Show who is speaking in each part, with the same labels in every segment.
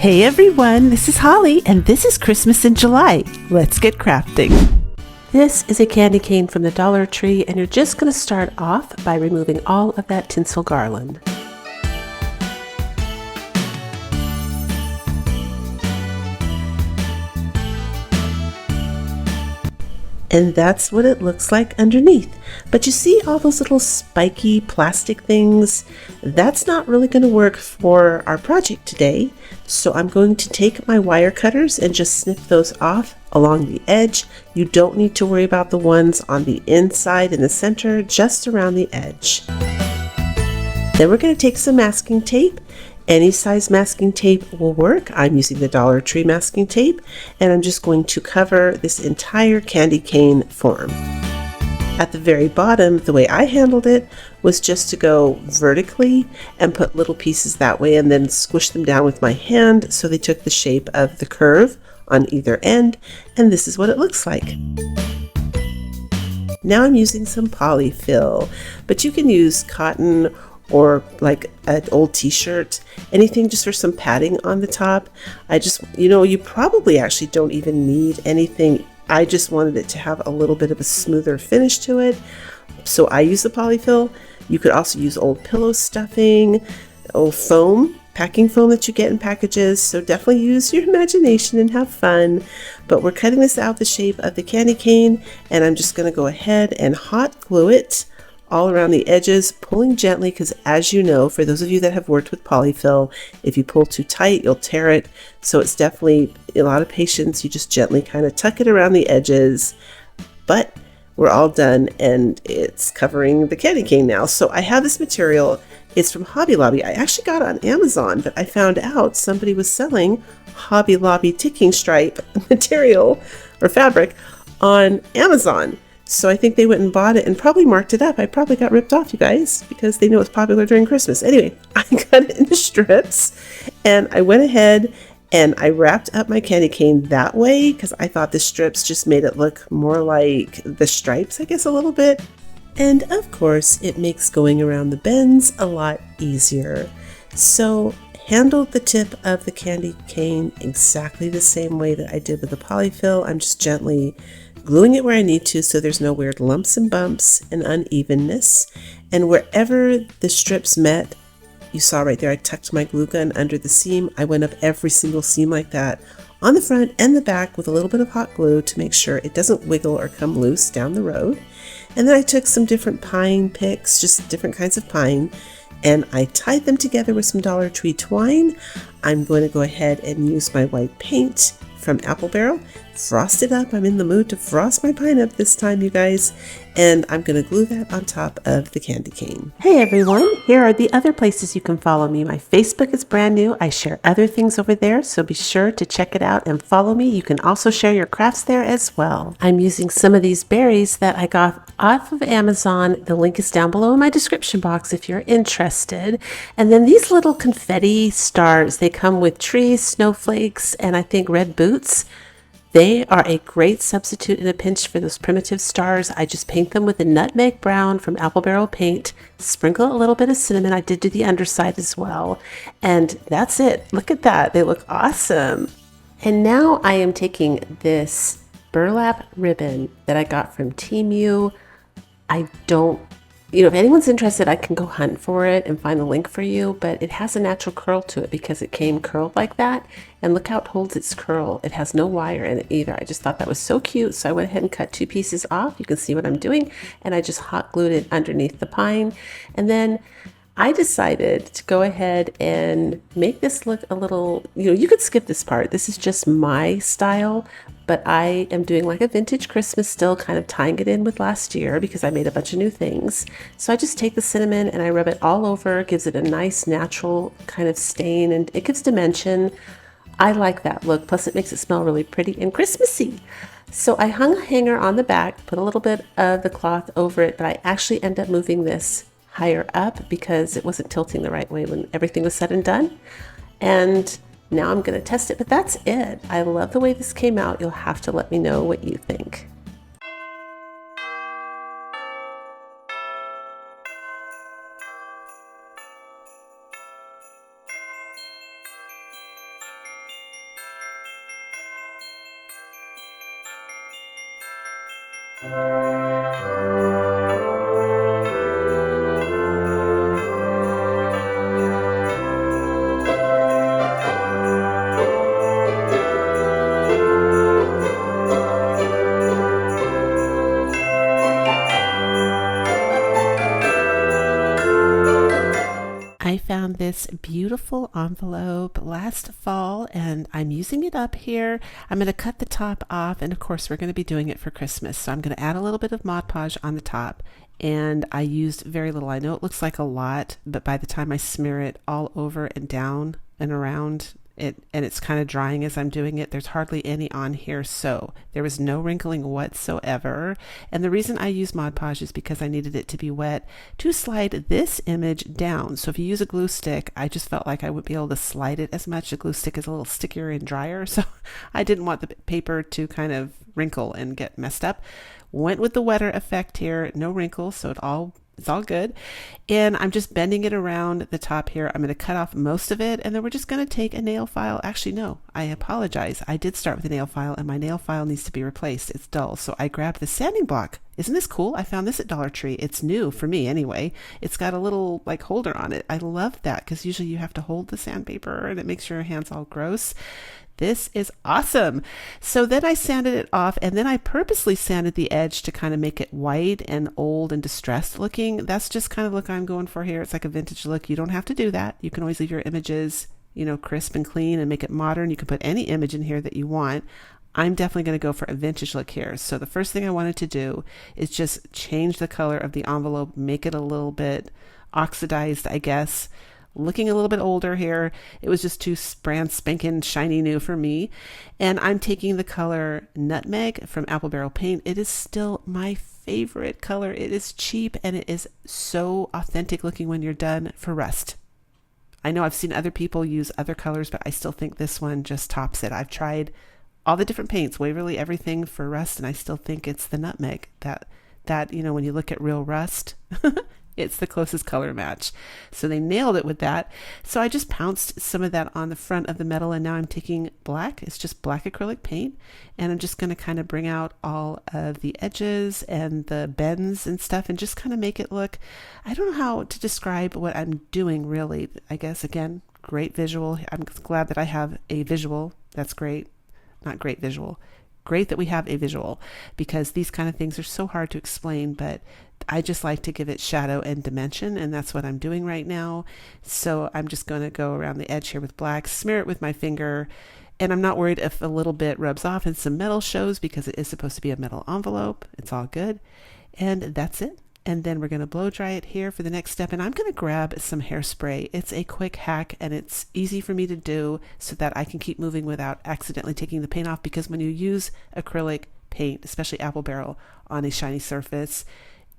Speaker 1: Hey everyone, this is Holly and this is Christmas in July. Let's get crafting. This is a candy cane from the Dollar Tree and you're just going to start off by removing all of that tinsel garland. And that's what it looks like underneath. But you see all those little spiky plastic things? That's not really going to work for our project today. So I'm going to take my wire cutters and just snip those off along the edge. You don't need to worry about the ones on the inside in the center, just around the edge. Then we're going to take some masking tape. Any size masking tape will work. I'm using the Dollar Tree masking tape, and I'm just going to cover this entire candy cane form. At the very bottom, the way I handled it was just to go vertically and put little pieces that way and then squish them down with my hand so they took the shape of the curve on either end, and this is what it looks like. Now I'm using some polyfill, but you can use cotton or like an old t-shirt, anything just for some padding on the top. You probably actually don't even need anything. I just wanted it to have a little bit of a smoother finish to it. So I use the polyfill. You could also use old pillow stuffing, old foam, packing foam that you get in packages. So definitely use your imagination and have fun. But we're cutting this out the shape of the candy cane, and I'm just going to go ahead and hot glue it all around the edges, pulling gently, because as you know, for those of you that have worked with polyfill, if you pull too tight, you'll tear it. So it's definitely a lot of patience. You just gently kind of tuck it around the edges, but we're all done and it's covering the candy cane now. So I have this material. It's from Hobby Lobby. I actually got it on Amazon, but I found out somebody was selling Hobby Lobby ticking stripe material or fabric on Amazon. So I think they went and bought it and probably marked it up. I probably got ripped off, you guys, because they know it's popular during Christmas. Anyway, I cut it into strips and I went ahead and I wrapped up my candy cane that way because I thought the strips just made it look more like the stripes, I guess, a little bit. And of course, it makes going around the bends a lot easier. So handled the tip of the candy cane exactly the same way that I did with the polyfill. I'm just gently gluing it where I need to so there's no weird lumps and bumps and unevenness. And wherever the strips met, you saw right there, I tucked my glue gun under the seam. I went up every single seam like that on the front and the back with a little bit of hot glue to make sure it doesn't wiggle or come loose down the road. And then I took some different pine picks, just different kinds of pine, and I tied them together with some Dollar Tree twine. I'm going to go ahead and use my white paint from Apple Barrel, frost it up. I'm in the mood to frost my pine up this time, you guys, and I'm going to glue that on top of the candy cane. Hey everyone, here are the other places you can follow me. My Facebook is brand new. I share other things over there, so be sure to check it out and follow me. You can also share your crafts there as well. I'm using some of these berries that I got off of Amazon. The link is down below in my description box if you're interested. And then these little confetti stars, they come with trees, snowflakes, and I think red boots. They are a great substitute in a pinch for those primitive stars. I just paint them with a nutmeg brown from Apple Barrel paint, sprinkle a little bit of cinnamon. I did do the underside as well. And that's it. Look at that. They look awesome. And now I am taking this burlap ribbon that I got from Temu. If anyone's interested, I can go hunt for it and find the link for you, but it has a natural curl to it because it came curled like that. And look how it holds its curl. It has no wire in it either. I just thought that was so cute. So I went ahead and cut 2 pieces off. You can see what I'm doing. And I just hot glued it underneath the pine. And then I decided to go ahead and make this look a little, you could skip this part. This is just my style, but I am doing like a vintage Christmas still, kind of tying it in with last year because I made a bunch of new things. So I just take the cinnamon and I rub it all over, gives it a nice natural kind of stain, and it gives dimension. I like that look. Plus it makes it smell really pretty and Christmassy. So I hung a hanger on the back, put a little bit of the cloth over it, but I actually end up moving this higher up because it wasn't tilting the right way when everything was said and done. And now I'm going to test it, but that's it. I love the way this came out. You'll have to let me know what you think. I found this beautiful envelope last fall and I'm using it up here. I'm going to cut the top off, and of course we're going to be doing it for Christmas. So I'm going to add a little bit of Mod Podge on the top, and I used very little. I know it looks like a lot, but by the time I smear it all over and down and around it, and it's kind of drying as I'm doing it, there's hardly any on here, so there was no wrinkling whatsoever. And the reason I use Mod Podge is because I needed it to be wet to slide this image down. So if you use a glue stick, I just felt like I wouldn't be able to slide it as much. The glue stick is a little stickier and drier, so I didn't want the paper to kind of wrinkle and get messed up. Went with the wetter effect here, no wrinkles, so it's all good. And I'm just bending it around the top here. I'm going to cut off most of it, and then we're just going to take a nail file. Actually, no, I apologize. I did start with a nail file, and my nail file needs to be replaced. It's dull. So I grabbed the sanding block. Isn't this cool? I found this at Dollar Tree. It's new for me anyway. It's got a little like holder on it. I love that because usually you have to hold the sandpaper and it makes your hands all gross. This is awesome. So then I sanded it off, and then I purposely sanded the edge to kind of make it white and old and distressed looking. That's just kind of look I'm going for here. It's like a vintage look. You don't have to do that. You can always leave your images, crisp and clean and make it modern. You can put any image in here that you want. I'm definitely going to go for a vintage look here. So the first thing I wanted to do is just change the color of the envelope, make it a little bit oxidized, I guess. Looking a little bit older here. It was just too brand spanking shiny new for me. And I'm taking the color Nutmeg from Apple Barrel Paint. It is still my favorite color. It is cheap and it is so authentic looking when you're done for rust. I know I've seen other people use other colors, but I still think this one just tops it. I've tried all the different paints, Waverly, everything for rust, and I still think it's the Nutmeg that when you look at real rust, it's the closest color match. So they nailed it with that. So I just pounced some of that on the front of the metal, and now I'm taking black. It's just black acrylic paint, and I'm just going to kind of bring out all of the edges and the bends and stuff and just kind of make it look, I don't know how to describe what I'm doing really. I guess, again, great visual. I'm glad that I have a visual. That's great. Not great visual. Great that we have a visual, because these kind of things are so hard to explain, but I just like to give it shadow and dimension, and that's what I'm doing right now. So I'm just going to go around the edge here with black, smear it with my finger, and I'm not worried if a little bit rubs off and some metal shows because it is supposed to be a metal envelope. It's all good. And that's it. And then we're going to blow dry it here for the next step. And I'm going to grab some hairspray. It's a quick hack and it's easy for me to do so that I can keep moving without accidentally taking the paint off, because when you use acrylic paint, especially Apple Barrel, on a shiny surface,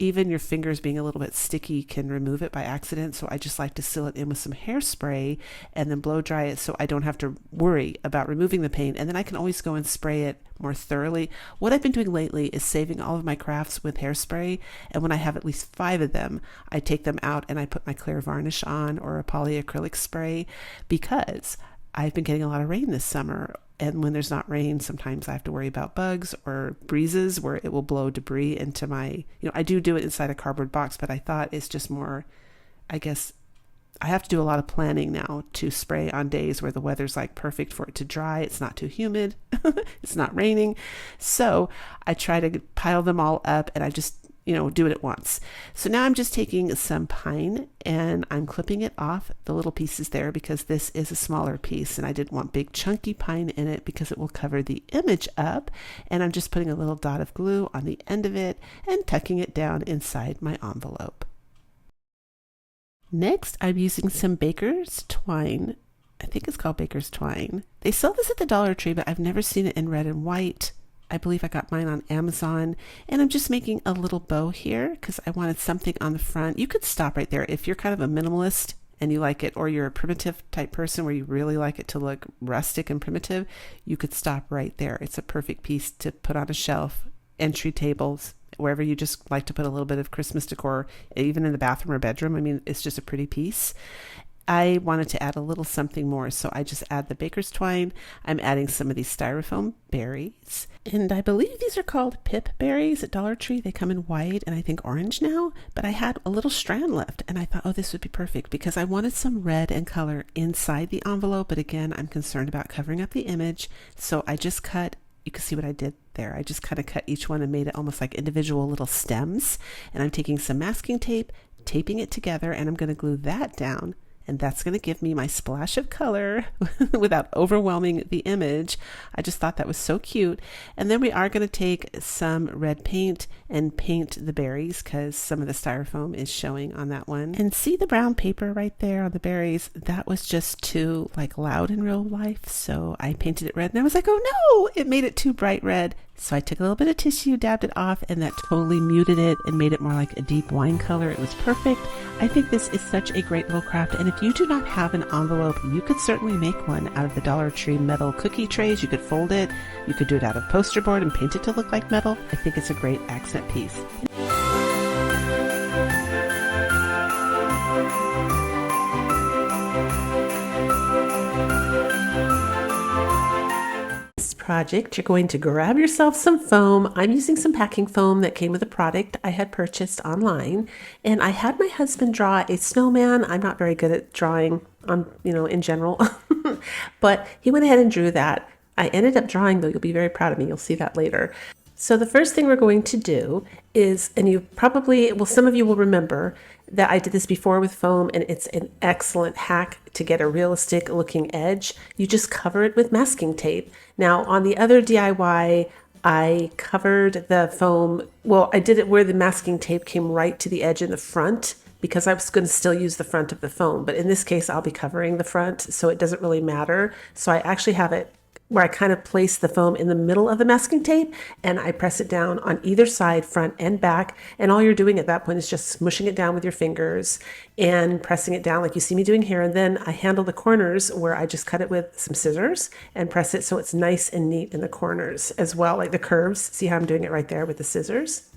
Speaker 1: even your fingers being a little bit sticky can remove it by accident. So I just like to seal it in with some hairspray and then blow dry it so I don't have to worry about removing the paint. And then I can always go and spray it more thoroughly. What I've been doing lately is saving all of my crafts with hairspray. And when I have at least 5 of them, I take them out and I put my clear varnish on or a polyacrylic spray, because I've been getting a lot of rain this summer. And when there's not rain, sometimes I have to worry about bugs or breezes where it will blow debris into my, I do it inside a cardboard box, but I thought it's just more, I guess, I have to do a lot of planning now to spray on days where the weather's like perfect for it to dry. It's not too humid. It's not raining. So I try to pile them all up and I just, do it at once. So now I'm just taking some pine and I'm clipping it off the little pieces there, because this is a smaller piece and I didn't want big chunky pine in it because it will cover the image up. And I'm just putting a little dot of glue on the end of it and tucking it down inside my envelope. Next, I'm using some baker's twine. I think it's called baker's twine. They sell this at the Dollar Tree, but I've never seen it in red and white. I believe I got mine on Amazon, and I'm just making a little bow here because I wanted something on the front. You could stop right there if you're kind of a minimalist and you like it, or you're a primitive type person where you really like it to look rustic and primitive. You could stop right there. It's a perfect piece to put on a shelf, entry tables, wherever you just like to put a little bit of Christmas decor, even in the bathroom or bedroom. I mean, it's just a pretty piece. I wanted to add a little something more, so I just add the baker's twine. I'm adding some of these styrofoam berries, and I believe these are called pip berries at Dollar Tree. They come in white and I think orange now, but I had a little strand left, and I thought, oh, this would be perfect because I wanted some red and color inside the envelope, but again, I'm concerned about covering up the image, so I just cut. You can see what I did there. I just kind of cut each one and made it almost like individual little stems, and I'm taking some masking tape, taping it together, and I'm going to glue that down, and that's going to give me my splash of color without overwhelming the image. I just thought that was so cute. And then we are going to take some red paint and paint the berries because some of the styrofoam is showing on that one. And see the brown paper right there on the berries? That was just too loud in real life, so I painted it red, and I was like, oh no, it made it too bright red. So I took a little bit of tissue, dabbed it off, and that totally muted it and made it more like a deep wine color. It was perfect. I think this is such a great little craft, and if you do not have an envelope, you could certainly make one out of the Dollar Tree metal cookie trays. You could fold it. You could do it out of poster board and paint it to look like metal. I think it's a great accent piece. Project, you're going to grab yourself some foam. I'm using some packing foam that came with a product I had purchased online, and I had my husband draw a snowman. I'm not very good at drawing on, in general, but he went ahead and drew that. I ended up drawing, though. You'll be very proud of me. You'll see that later. So the first thing we're going to do is, and you probably, some of you will remember that I did this before with foam, and it's an excellent hack to get a realistic looking edge. You just cover it with masking tape. Now on the other DIY, I covered the foam, I did it where the masking tape came right to the edge in the front because I was going to still use the front of the foam. But in this case, I'll be covering the front, so it doesn't really matter. So I actually have it where I kind of place the foam in the middle of the masking tape, and I press it down on either side, front and back. And all you're doing at that point is just smushing it down with your fingers and pressing it down like you see me doing here. And then I handle the corners where I just cut it with some scissors and press it so it's nice and neat in the corners as well, like the curves. See how I'm doing it right there with the scissors?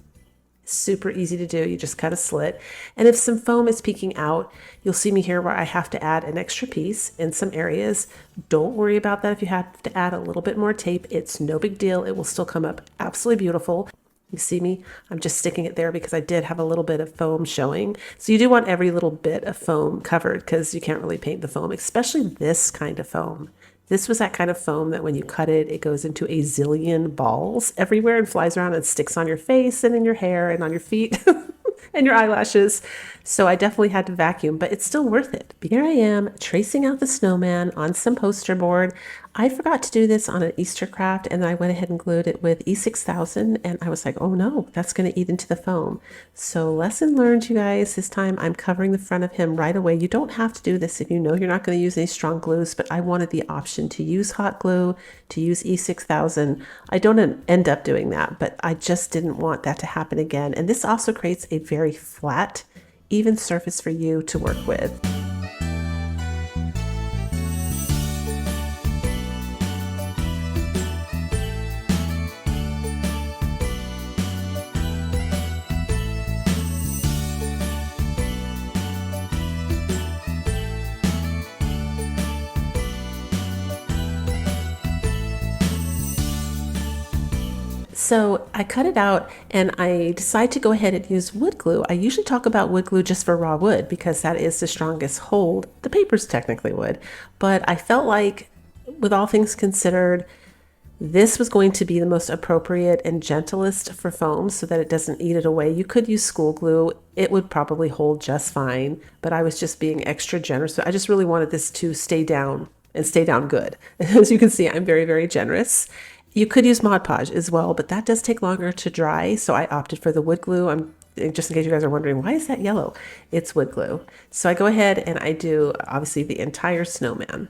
Speaker 1: Super easy to do. You just cut a slit. And if some foam is peeking out, you'll see me here where I have to add an extra piece in some areas. Don't worry about that if you have to add a little bit more tape. It's no big deal. It will still come up absolutely beautiful. You see me? I'm just sticking it there because I did have a little bit of foam showing. So you do want every little bit of foam covered because you can't really paint the foam, especially this kind of foam. This was that kind of foam that when you cut it, it goes into a zillion balls everywhere and flies around and sticks on your face and in your hair and on your feet and your eyelashes. So I definitely had to vacuum, but it's still worth it. Here I am tracing out the snowman on some poster board. I forgot to do this on an Easter craft, and I went ahead and glued it with E6000, and I was like, oh no, that's going to eat into the foam. So lesson learned, you guys. This time I'm covering the front of him right away. You don't have to do this if you know you're not going to use any strong glues, but I wanted the option to use hot glue, to use E6000. I don't end up doing that, but I just didn't want that to happen again. And this also creates a very flat, even surface for you to work with. So I cut it out and I decide to go ahead and use wood glue. I usually talk about wood glue just for raw wood because that is the strongest hold. The paper's technically wood, but I felt like with all things considered, this was going to be the most appropriate and gentlest for foam so that it doesn't eat it away. You could use school glue. It would probably hold just fine, but I was just being extra generous. So I just really wanted this to stay down and stay down good. As you can see, I'm very, very generous. You could use Mod Podge as well, but that does take longer to dry, so I opted for the wood glue. Just in case you guys are wondering, why is that yellow? It's wood glue. So I go ahead and I do, obviously, the entire snowman.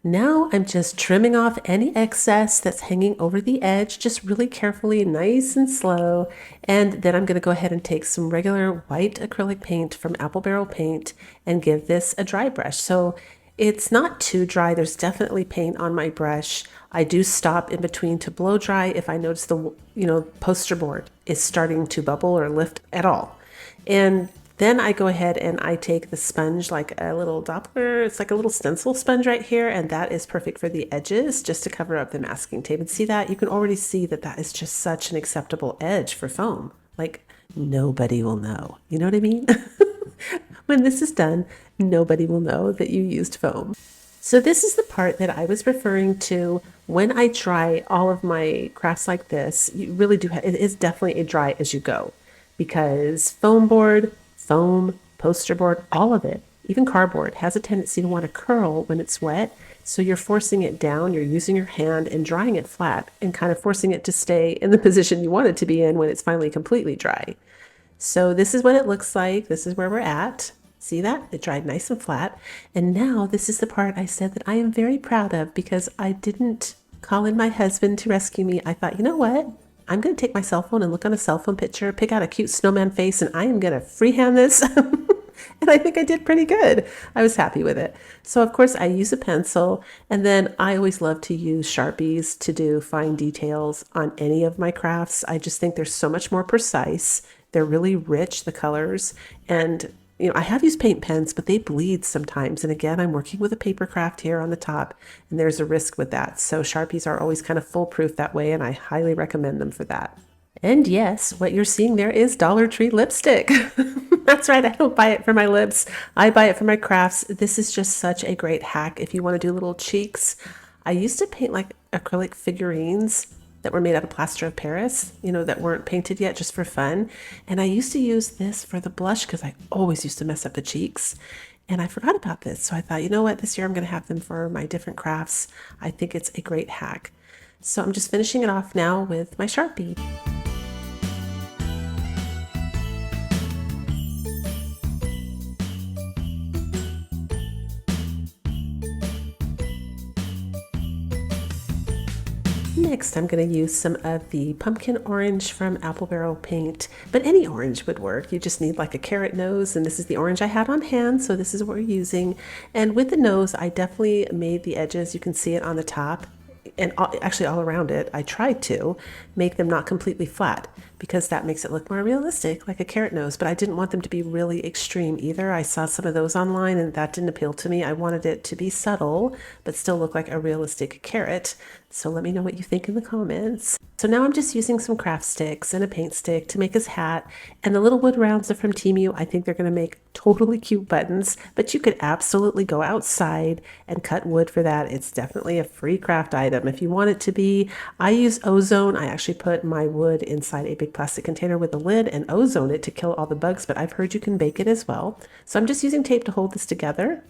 Speaker 1: Now I'm just trimming off any excess that's hanging over the edge, just really carefully, nice and slow. And then I'm going to go ahead and take some regular white acrylic paint from Apple Barrel Paint and give this a dry brush. So it's not too dry. There's definitely paint on my brush. I do stop in between to blow dry if I notice the poster board is starting to bubble or lift at all. And Then I go ahead and I take the sponge, like a little Doppler, it's like a little stencil sponge right here, and that is perfect for the edges, just to cover up the masking tape. And see that? You can already see that that is just such an acceptable edge for foam. Like, nobody will know. You know what I mean? When this is done, nobody will know that you used foam. So this is the part that I was referring to when I try all of my crafts like this. You really do it is definitely a dry as you go, because foam board, foam, poster board, all of it, even cardboard, has a tendency to want to curl when it's wet. So you're forcing it down, you're using your hand and drying it flat and kind of forcing it to stay in the position you want it to be in when it's finally completely dry. So this is what it looks like. This is where we're at. See that? It dried nice and flat. And now this is the part I said that I am very proud of, because I didn't call in my husband to rescue me. I thought, you know what? I'm going to take my cell phone and look on a cell phone picture, pick out a cute snowman face, and I am going to freehand this. And I think I did pretty good. I was happy with it. So of course I use a pencil, and then I always love to use Sharpies to do fine details on any of my crafts. I just think they're so much more precise. They're really rich, the colors, and I have used paint pens, but they bleed sometimes. And again, I'm working with a paper craft here on the top, and there's a risk with that. So Sharpies are always kind of foolproof that way, and I highly recommend them for that. And yes, what you're seeing there is Dollar Tree lipstick. That's right, I don't buy it for my lips. I buy it for my crafts. This is just such a great hack if you want to do little cheeks. I used to paint like acrylic figurines that were made out of plaster of Paris, that weren't painted yet, just for fun. And I used to use this for the blush because I always used to mess up the cheeks. And I forgot about this. So I thought, you know what, this year I'm going to have them for my different crafts. I think it's a great hack. So I'm just finishing it off now with my Sharpie. Next, I'm going to use some of the pumpkin orange from Apple Barrel Paint, but any orange would work. You just need like a carrot nose, and this is the orange I had on hand, so this is what we're using. And with the nose, I definitely made the edges, you can see it on the top, and actually all around it. I tried to make them not completely flat, because that makes it look more realistic, like a carrot nose, but I didn't want them to be really extreme either. I saw some of those online and that didn't appeal to me. I wanted it to be subtle, but still look like a realistic carrot. So let me know what you think in the comments. So now I'm just using some craft sticks and a paint stick to make his hat, and the little wood rounds are from Temu. I think they're going to make totally cute buttons, but you could absolutely go outside and cut wood for that. It's definitely a free craft item if you want it to be. I use ozone. I actually put my wood inside a big plastic container with a lid and ozone it to kill all the bugs, but I've heard you can bake it as well. So I'm just using tape to hold this together.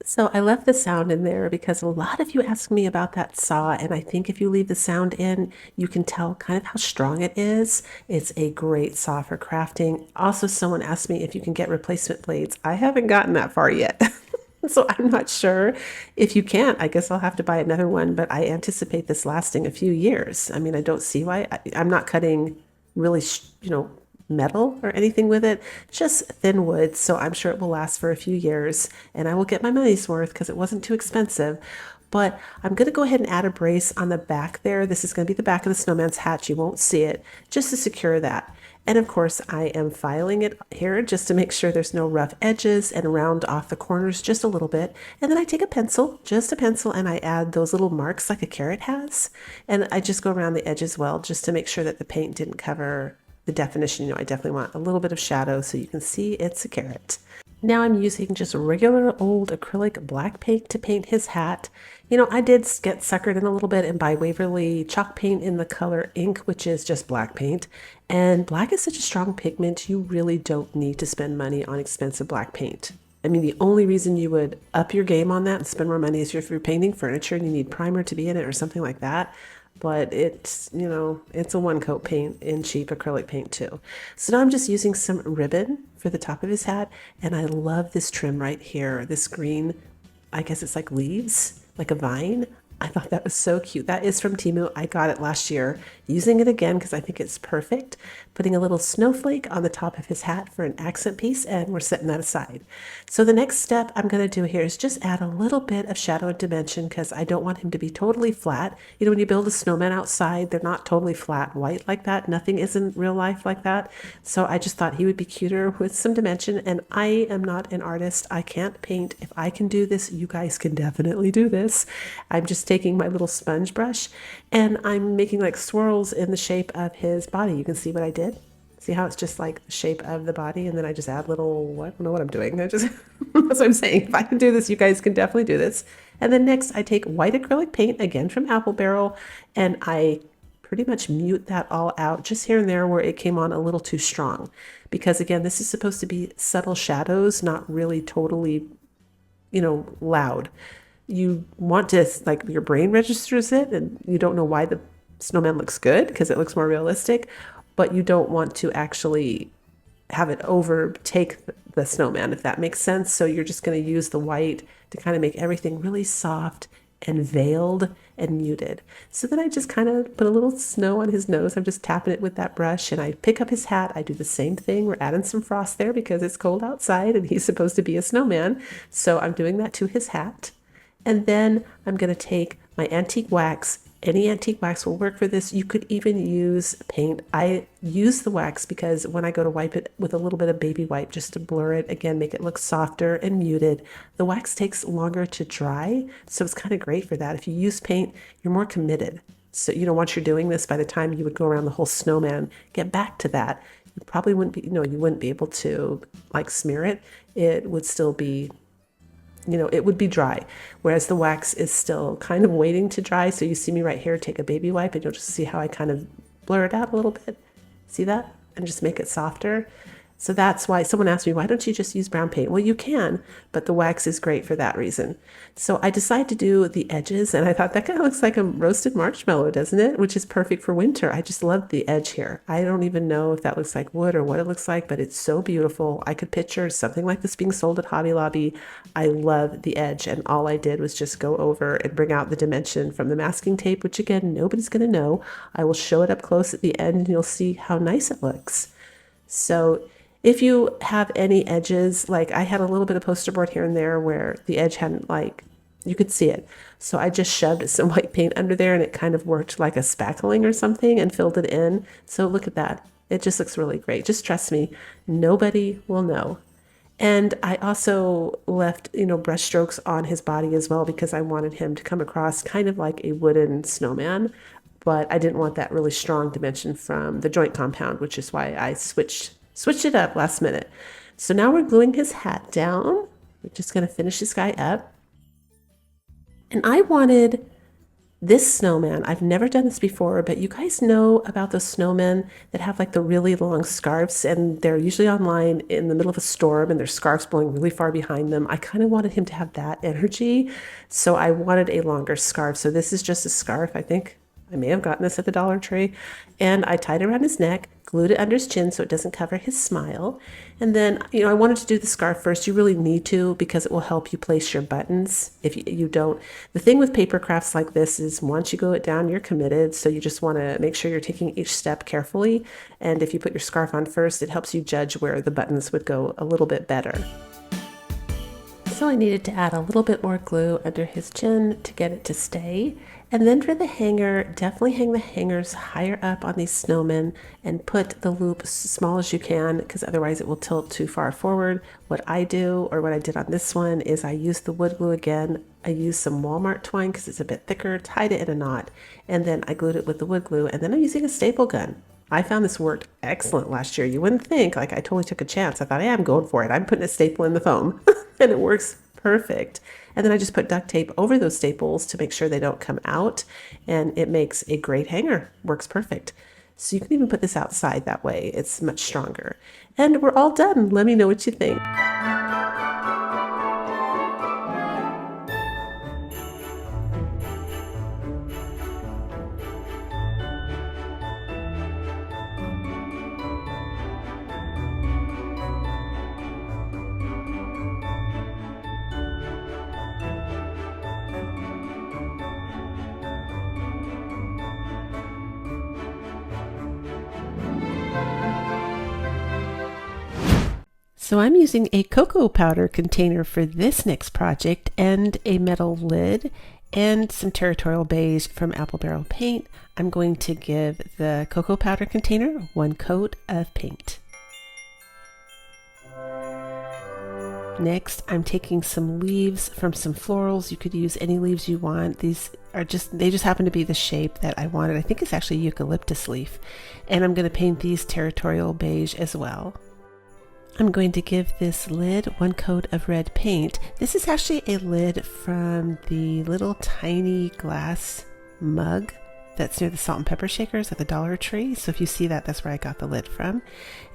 Speaker 1: So I left the sound in there because a lot of you ask me about that saw, and I think if you leave the sound in, you can tell kind of how strong it is. It's a great saw for crafting. Also, someone asked me if you can get replacement blades. I haven't gotten that far yet. So I'm not sure. If you can't, I guess I'll have to buy another one, but I anticipate this lasting a few years. I mean, I don't see why. I'm not cutting really, metal or anything with it, just thin wood, so I'm sure it will last for a few years and I will get my money's worth because it wasn't too expensive. But I'm going to go ahead and add a brace on the back there. This is going to be the back of the snowman's hat. You won't see it, just to secure that. And of course I am filing it here just to make sure there's no rough edges, and round off the corners just a little bit. And then I take a pencil, just a pencil, and I add those little marks like a carrot has, and I just go around the edge as well, just to make sure that the paint didn't cover the definition. I definitely want a little bit of shadow so you can see it's a carrot. Now I'm using just regular old acrylic black paint to paint his hat. I did get suckered in a little bit and buy Waverly chalk paint in the color ink, which is just black paint. And black is such a strong pigment, you really don't need to spend money on expensive black paint. I mean, the only reason you would up your game on that and spend more money is if you're painting furniture and you need primer to be in it or something like that. But it's, it's a one coat paint in cheap acrylic paint too. So now I'm just using some ribbon for the top of his hat. And I love this trim right here, this green, I guess it's like leaves, like a vine. I thought that was so cute. That is from Temu. I got it last year. Using it again because I think it's perfect. Putting a little snowflake on the top of his hat for an accent piece, and we're setting that aside. So the next step I'm going to do here is just add a little bit of shadow and dimension because I don't want him to be totally flat. You know, when you build a snowman outside, they're not totally flat white like that. Nothing is in real life like that. So I just thought he would be cuter with some dimension, and I am not an artist. I can't paint. If I can do this, you guys can definitely do this. I'm just taking my little sponge brush and I'm making like swirls in the shape of his body. You can see what I did. See how it's just like the shape of the body, and then I just add little, I don't know what I'm doing. I just, that's what I'm saying. If I can do this, you guys can definitely do this. And then next I take white acrylic paint, again from Apple Barrel, and I pretty much mute that all out just here and there where it came on a little too strong. Because again, this is supposed to be subtle shadows, not really totally, loud. You want to, like, your brain registers it and you don't know why the snowman looks good because it looks more realistic, but you don't want to actually have it overtake the snowman, if that makes sense. So you're just going to use the white to kind of make everything really soft and veiled and muted. So then I just kind of put a little snow on his nose. I'm just tapping it with that brush, and I pick up his hat. I do the same thing. We're adding some frost there because it's cold outside and he's supposed to be a snowman. So I'm doing that to his hat. And then I'm going to take my antique wax. Any antique wax will work for this. You could even use paint. I use the wax because when I go to wipe it with a little bit of baby wipe just to blur it, again, make it look softer and muted, the wax takes longer to dry. So it's kind of great for that. If you use paint, you're more committed. So, once you're doing this, by the time you would go around the whole snowman, get back to that, you probably wouldn't be, you wouldn't be able to like smear it. It would still be, it would be dry, whereas the wax is still kind of waiting to dry. So you see me right here, take a baby wipe, and you'll just see how I kind of blur it out a little bit. See that? And just make it softer. So that's why someone asked me, why don't you just use brown paint? Well, you can, but the wax is great for that reason. So I decided to do the edges, and I thought that kind of looks like a roasted marshmallow, doesn't it? Which is perfect for winter. I just love the edge here. I don't even know if that looks like wood or what it looks like, but it's so beautiful. I could picture something like this being sold at Hobby Lobby. I love the edge, and all I did was just go over and bring out the dimension from the masking tape, which again, nobody's going to know. I will show it up close at the end, and you'll see how nice it looks. So if you have any edges, like I had a little bit of poster board here and there where the edge hadn't, like, you could see it. So I just shoved some white paint under there and it kind of worked like a spackling or something and filled it in. So look at that. It just looks really great. Just trust me, nobody will know. And I also left, brush strokes on his body as well because I wanted him to come across kind of like a wooden snowman, but I didn't want that really strong dimension from the joint compound, which is why I switched it up last minute. So now we're gluing his hat down. We're just going to finish this guy up. And I wanted this snowman. I've never done this before, but you guys know about those snowmen that have like the really long scarves, and they're usually online in the middle of a storm and their scarves blowing really far behind them. I kind of wanted him to have that energy. So I wanted a longer scarf. So this is just a scarf. I think I may have gotten this at the Dollar Tree, and I tied it around his neck, glued it under his chin so it doesn't cover his smile. And then, I wanted to do the scarf first. You really need to because it will help you place your buttons. If you don't, the thing with paper crafts like this is once you glue it down, you're committed. So you just want to make sure you're taking each step carefully. And if you put your scarf on first, it helps you judge where the buttons would go a little bit better. So I needed to add a little bit more glue under his chin to get it to stay. And then for the hanger, definitely hang the hangers higher up on these snowmen and put the loop as small as you can because otherwise it will tilt too far forward. What I do, or what I did on this one, is I used the wood glue again. I used some Walmart twine because it's a bit thicker, tied it in a knot, and then I glued it with the wood glue, and then I'm using a staple gun. I found this worked excellent last year. You wouldn't think, like I totally took a chance. I thought, hey, I'm going for it. I'm putting a staple in the foam and it works perfect. And then I just put duct tape over those staples to make sure they don't come out, and it makes a great hanger. Works perfect. So you can even put this outside that way. It's much stronger. And we're all done. Let me know what you think. So I'm using a cocoa powder container for this next project and a metal lid and some Territorial Beige from Apple Barrel Paint. I'm going to give the cocoa powder container one coat of paint. Next, I'm taking some leaves from some florals. You could use any leaves you want. They just happen to be the shape that I wanted. I think it's actually eucalyptus leaf. And I'm going to paint these Territorial Beige as well. I'm going to give this lid one coat of red paint. This is actually a lid from the little tiny glass mug that's near the salt and pepper shakers at the Dollar Tree. So if you see that, that's where I got the lid from.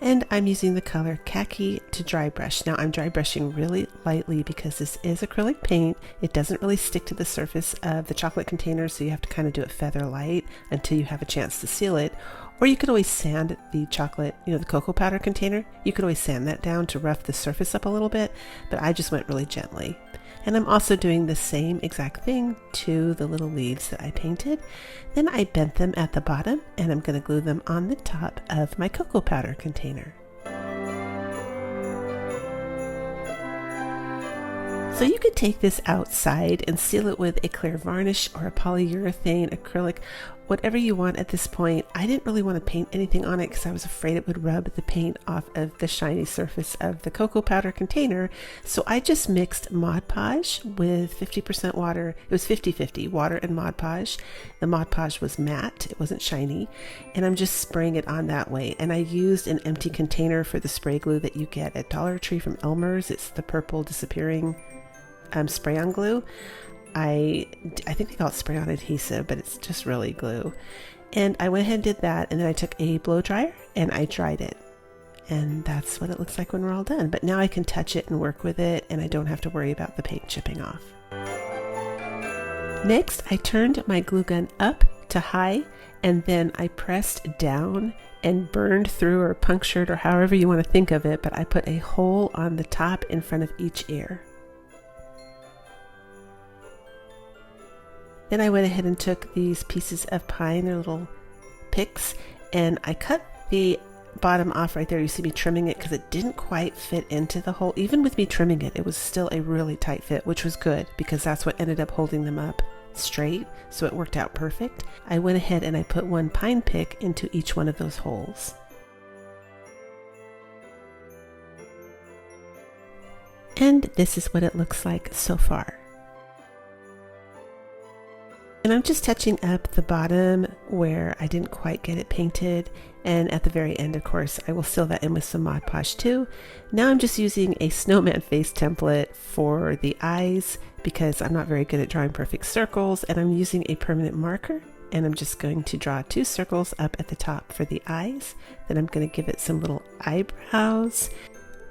Speaker 1: And I'm using the color khaki to dry brush. Now I'm dry brushing really lightly because this is acrylic paint. It doesn't really stick to the surface of the chocolate container, so you have to kind of do it feather light until you have a chance to seal it. Or you could always sand the chocolate, the cocoa powder container. You could always sand that down to rough the surface up a little bit, but I just went really gently. And I'm also doing the same exact thing to the little leaves that I painted. Then I bent them at the bottom and I'm going to glue them on the top of my cocoa powder container. So you could take this outside and seal it with a clear varnish or a polyurethane, acrylic, whatever you want at this point. I didn't really want to paint anything on it because I was afraid it would rub the paint off of the shiny surface of the cocoa powder container. So I just mixed Mod Podge with 50% water. It was 50-50 water and Mod Podge. The Mod Podge was matte, it wasn't shiny, and I'm just spraying it on that way. And I used an empty container for the spray glue that you get at Dollar Tree from Elmer's. It's the purple disappearing spray on glue. I think they call it spray on adhesive, but it's just really glue. And I went ahead and did that, and then I took a blow dryer and I dried it. And that's what it looks like when we're all done. But now I can touch it and work with it, and I don't have to worry about the paint chipping off. Next, I turned my glue gun up to high, and then I pressed down and burned through or punctured or however you want to think of it, but I put a hole on the top in front of each ear. Then I went ahead and took these pieces of pine, they're little picks, and I cut the bottom off right there. You see me trimming it because it didn't quite fit into the hole. Even with me trimming it, it was still a really tight fit, which was good because that's what ended up holding them up straight, so it worked out perfect. I went ahead and I put one pine pick into each one of those holes. And this is what it looks like so far. And I'm just touching up the bottom where I didn't quite get it painted, and at the very end, of course, I will seal that in with some Mod Podge too. Now I'm just using a snowman face template for the eyes because I'm not very good at drawing perfect circles, and I'm using a permanent marker, and I'm just going to draw 2 circles up at the top for the eyes. Then I'm going to give it some little eyebrows,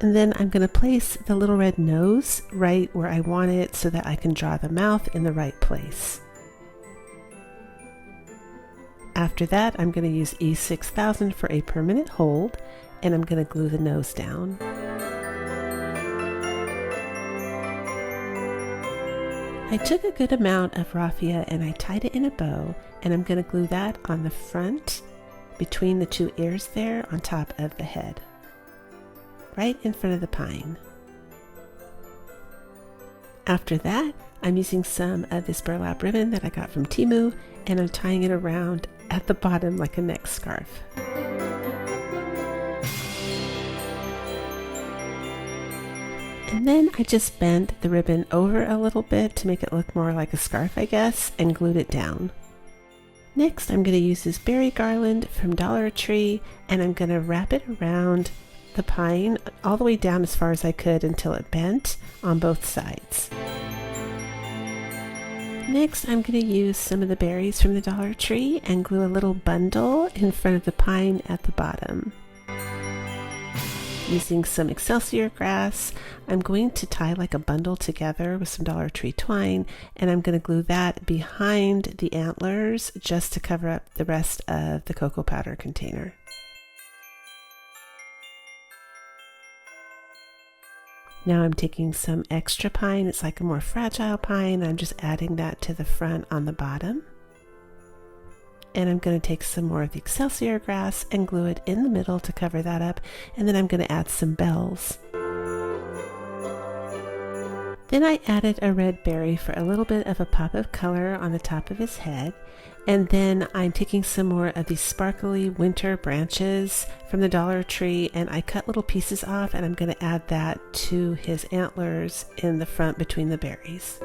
Speaker 1: and then I'm going to place the little red nose right where I want it so that I can draw the mouth in the right place. After that, I'm going to use E6000 for a permanent hold, and I'm going to glue the nose down. I took a good amount of raffia and I tied it in a bow, and I'm going to glue that on the front between the 2 ears there on top of the head, right in front of the pine. After that, I'm using some of this burlap ribbon that I got from Temu, and I'm tying it around at the bottom like a neck scarf. And then I just bent the ribbon over a little bit to make it look more like a scarf, I guess, and glued it down. Next, I'm going to use this berry garland from Dollar Tree, and I'm going to wrap it around the pine all the way down as far as I could until it bent on both sides. Next, I'm going to use some of the berries from the Dollar Tree and glue a little bundle in front of the pine at the bottom. Using some Excelsior grass, I'm going to tie like a bundle together with some Dollar Tree twine, and I'm going to glue that behind the antlers just to cover up the rest of the cocoa powder container. Now I'm taking some extra pine, it's like a more fragile pine, I'm just adding that to the front on the bottom. And I'm going to take some more of the Excelsior grass and glue it in the middle to cover that up, and then I'm going to add some bells. Then I added a red berry for a little bit of a pop of color on the top of his head. And then I'm taking some more of these sparkly winter branches from the Dollar Tree, and I cut little pieces off, and I'm going to add that to his antlers in the front between the berries.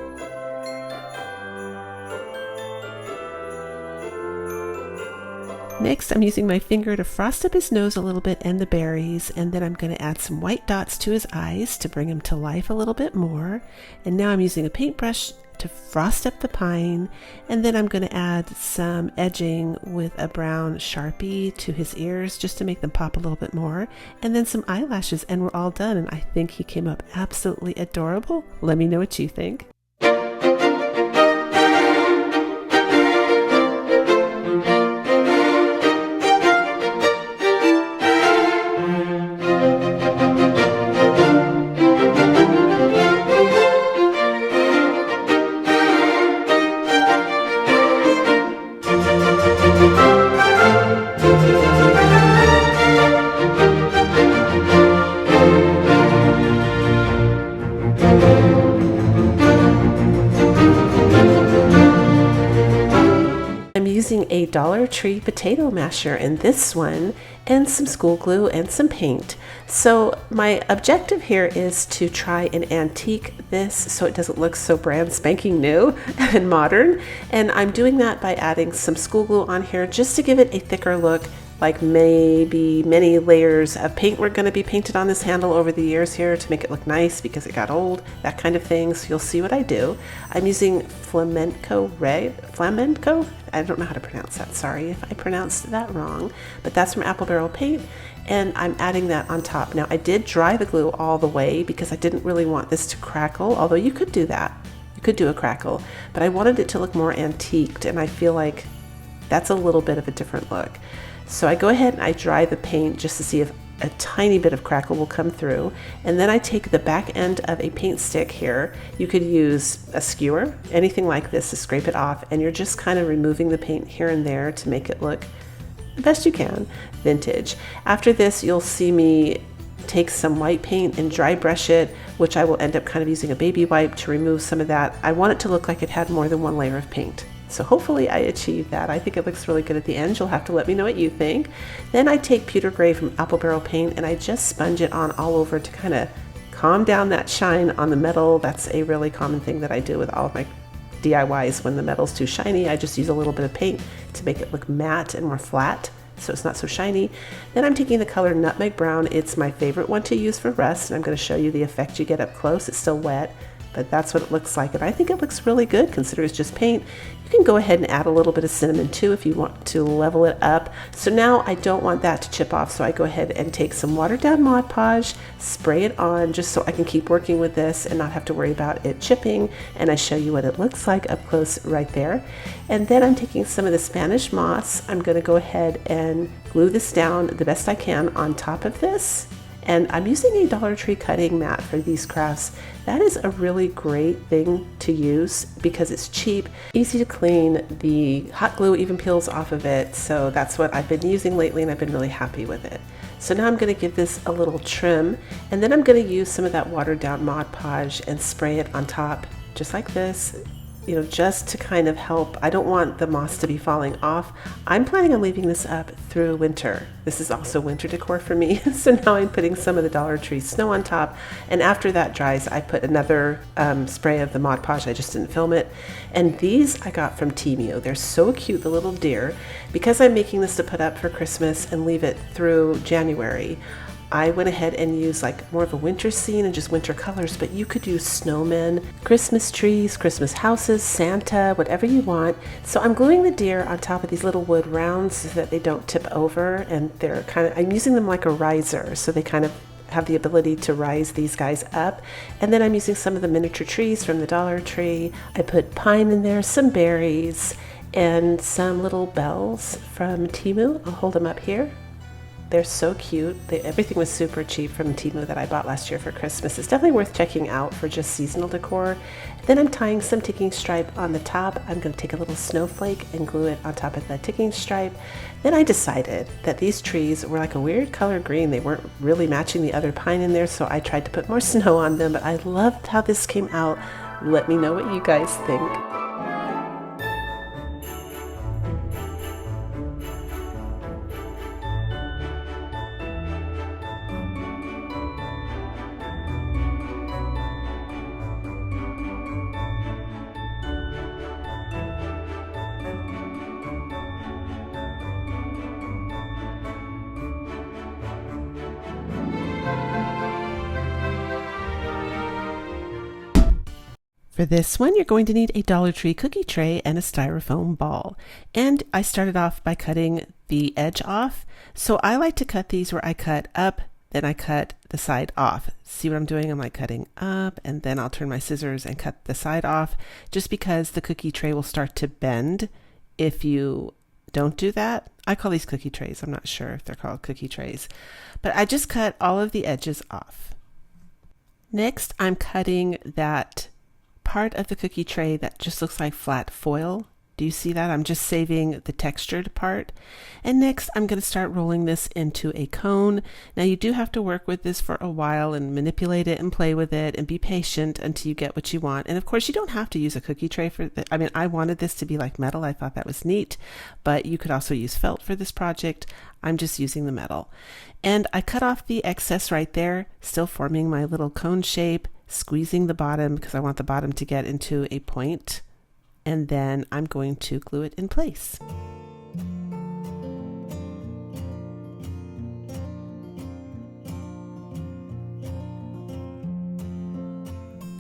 Speaker 1: Next, I'm using my finger to frost up his nose a little bit and the berries, and then I'm going to add some white dots to his eyes to bring him to life a little bit more. And now I'm using a paintbrush to frost up the pine, and then I'm going to add some edging with a brown Sharpie to his ears just to make them pop a little bit more, and then some eyelashes, and we're all done. And I think he came up absolutely adorable. Let me know what you think. I'm using a Dollar Tree potato masher in this one, and some school glue and some paint. So my objective here is to try and antique this so it doesn't look so brand spanking new and modern. And I'm doing that by adding some school glue on here just to give it a thicker look, like maybe many layers of paint were going to be painted on this handle over the years here to make it look nice because it got old, that kind of thing. So you'll see what I do. I'm using flamenco, I don't know how to pronounce that, sorry if I pronounced that wrong, but that's from Apple Barrel Paint, and I'm adding that on top. Now I did dry the glue all the way because I didn't really want this to crackle, although you could do that. You could do a crackle, but I wanted it to look more antiqued, and I feel like that's a little bit of a different look. So I go ahead and I dry the paint just to see if a tiny bit of crackle will come through. And then I take the back end of a paint stick here. You could use a skewer, anything like this to scrape it off. And you're just kind of removing the paint here and there to make it look the best you can, vintage. After this, you'll see me take some white paint and dry brush it, which I will end up kind of using a baby wipe to remove some of that. I want it to look like it had more than one layer of paint. So hopefully I achieved that. I think it looks really good at the end. You'll have to let me know what you think. Then I take pewter gray from Apple Barrel Paint and I just sponge it on all over to kind of calm down that shine on the metal. That's a really common thing that I do with all of my DIYs. When the metal's too shiny, I just use a little bit of paint to make it look matte and more flat, so it's not so shiny. Then I'm taking the color Nutmeg Brown. It's my favorite one to use for rust, and I'm going to show you the effect you get up close. It's still wet, but that's what it looks like, and I think it looks really good considering it's just paint. You can go ahead and add a little bit of cinnamon too if you want to level it up. So now I don't want that to chip off, so I go ahead and take some watered down Mod Podge, spray it on just so I can keep working with this and not have to worry about it chipping, and I show you what it looks like up close right there. And then I'm taking some of the Spanish moss. I'm going to go ahead and glue this down the best I can on top of this. And I'm using a Dollar Tree cutting mat for these crafts. That is a really great thing to use because it's cheap, easy to clean. The hot glue even peels off of it. So that's what I've been using lately, and I've been really happy with it. So now I'm going to give this a little trim, and then I'm going to use some of that watered down Mod Podge and spray it on top just like this. You know, just to kind of help. I don't want the moss to be falling off. I'm planning on leaving this up through winter. This is also winter decor for me. So now I'm putting some of the Dollar Tree snow on top, and after that dries, I put another spray of the Mod Podge. I just didn't film it. And these I got from Temu. They're so cute, the little deer. Because I'm making this to put up for Christmas and leave it through January, I went ahead and used like more of a winter scene and just winter colors, but you could use snowmen, Christmas trees, Christmas houses, Santa, whatever you want. So I'm gluing the deer on top of these little wood rounds so that they don't tip over, and they're I'm using them like a riser, so they kind of have the ability to rise these guys up. And then I'm using some of the miniature trees from the Dollar Tree. I put pine in there, some berries, and some little bells from Temu. I'll hold them up here. They're so cute. Everything was super cheap from Temu that I bought last year for Christmas. It's definitely worth checking out for just seasonal decor. Then I'm tying some ticking stripe on the top. I'm going to take a little snowflake and glue it on top of the ticking stripe. Then I decided that these trees were like a weird color green. They weren't really matching the other pine in there, so I tried to put more snow on them, but I loved how this came out. Let me know what you guys think. For this one, you're going to need a Dollar Tree cookie tray and a styrofoam ball. And I started off by cutting the edge off. So I like to cut these where I cut up, then I cut the side off. See what I'm doing? I'm like cutting up, and then I'll turn my scissors and cut the side off, just because the cookie tray will start to bend if you don't do that. I call these cookie trays. I'm not sure if they're called cookie trays. But I just cut all of the edges off. Next, I'm cutting that part of the cookie tray that just looks like flat foil. Do you see that? I'm just saving the textured part. And next, I'm going to start rolling this into a cone. Now, you do have to work with this for a while and manipulate it and play with it and be patient until you get what you want. And of course, you don't have to use a cookie tray for I mean, I wanted this to be like metal. I thought that was neat, but you could also use felt for this project. I'm just using the metal. And I cut off the excess right there, still forming my little cone shape, squeezing the bottom because I want the bottom to get into a point, and then I'm going to glue it in place.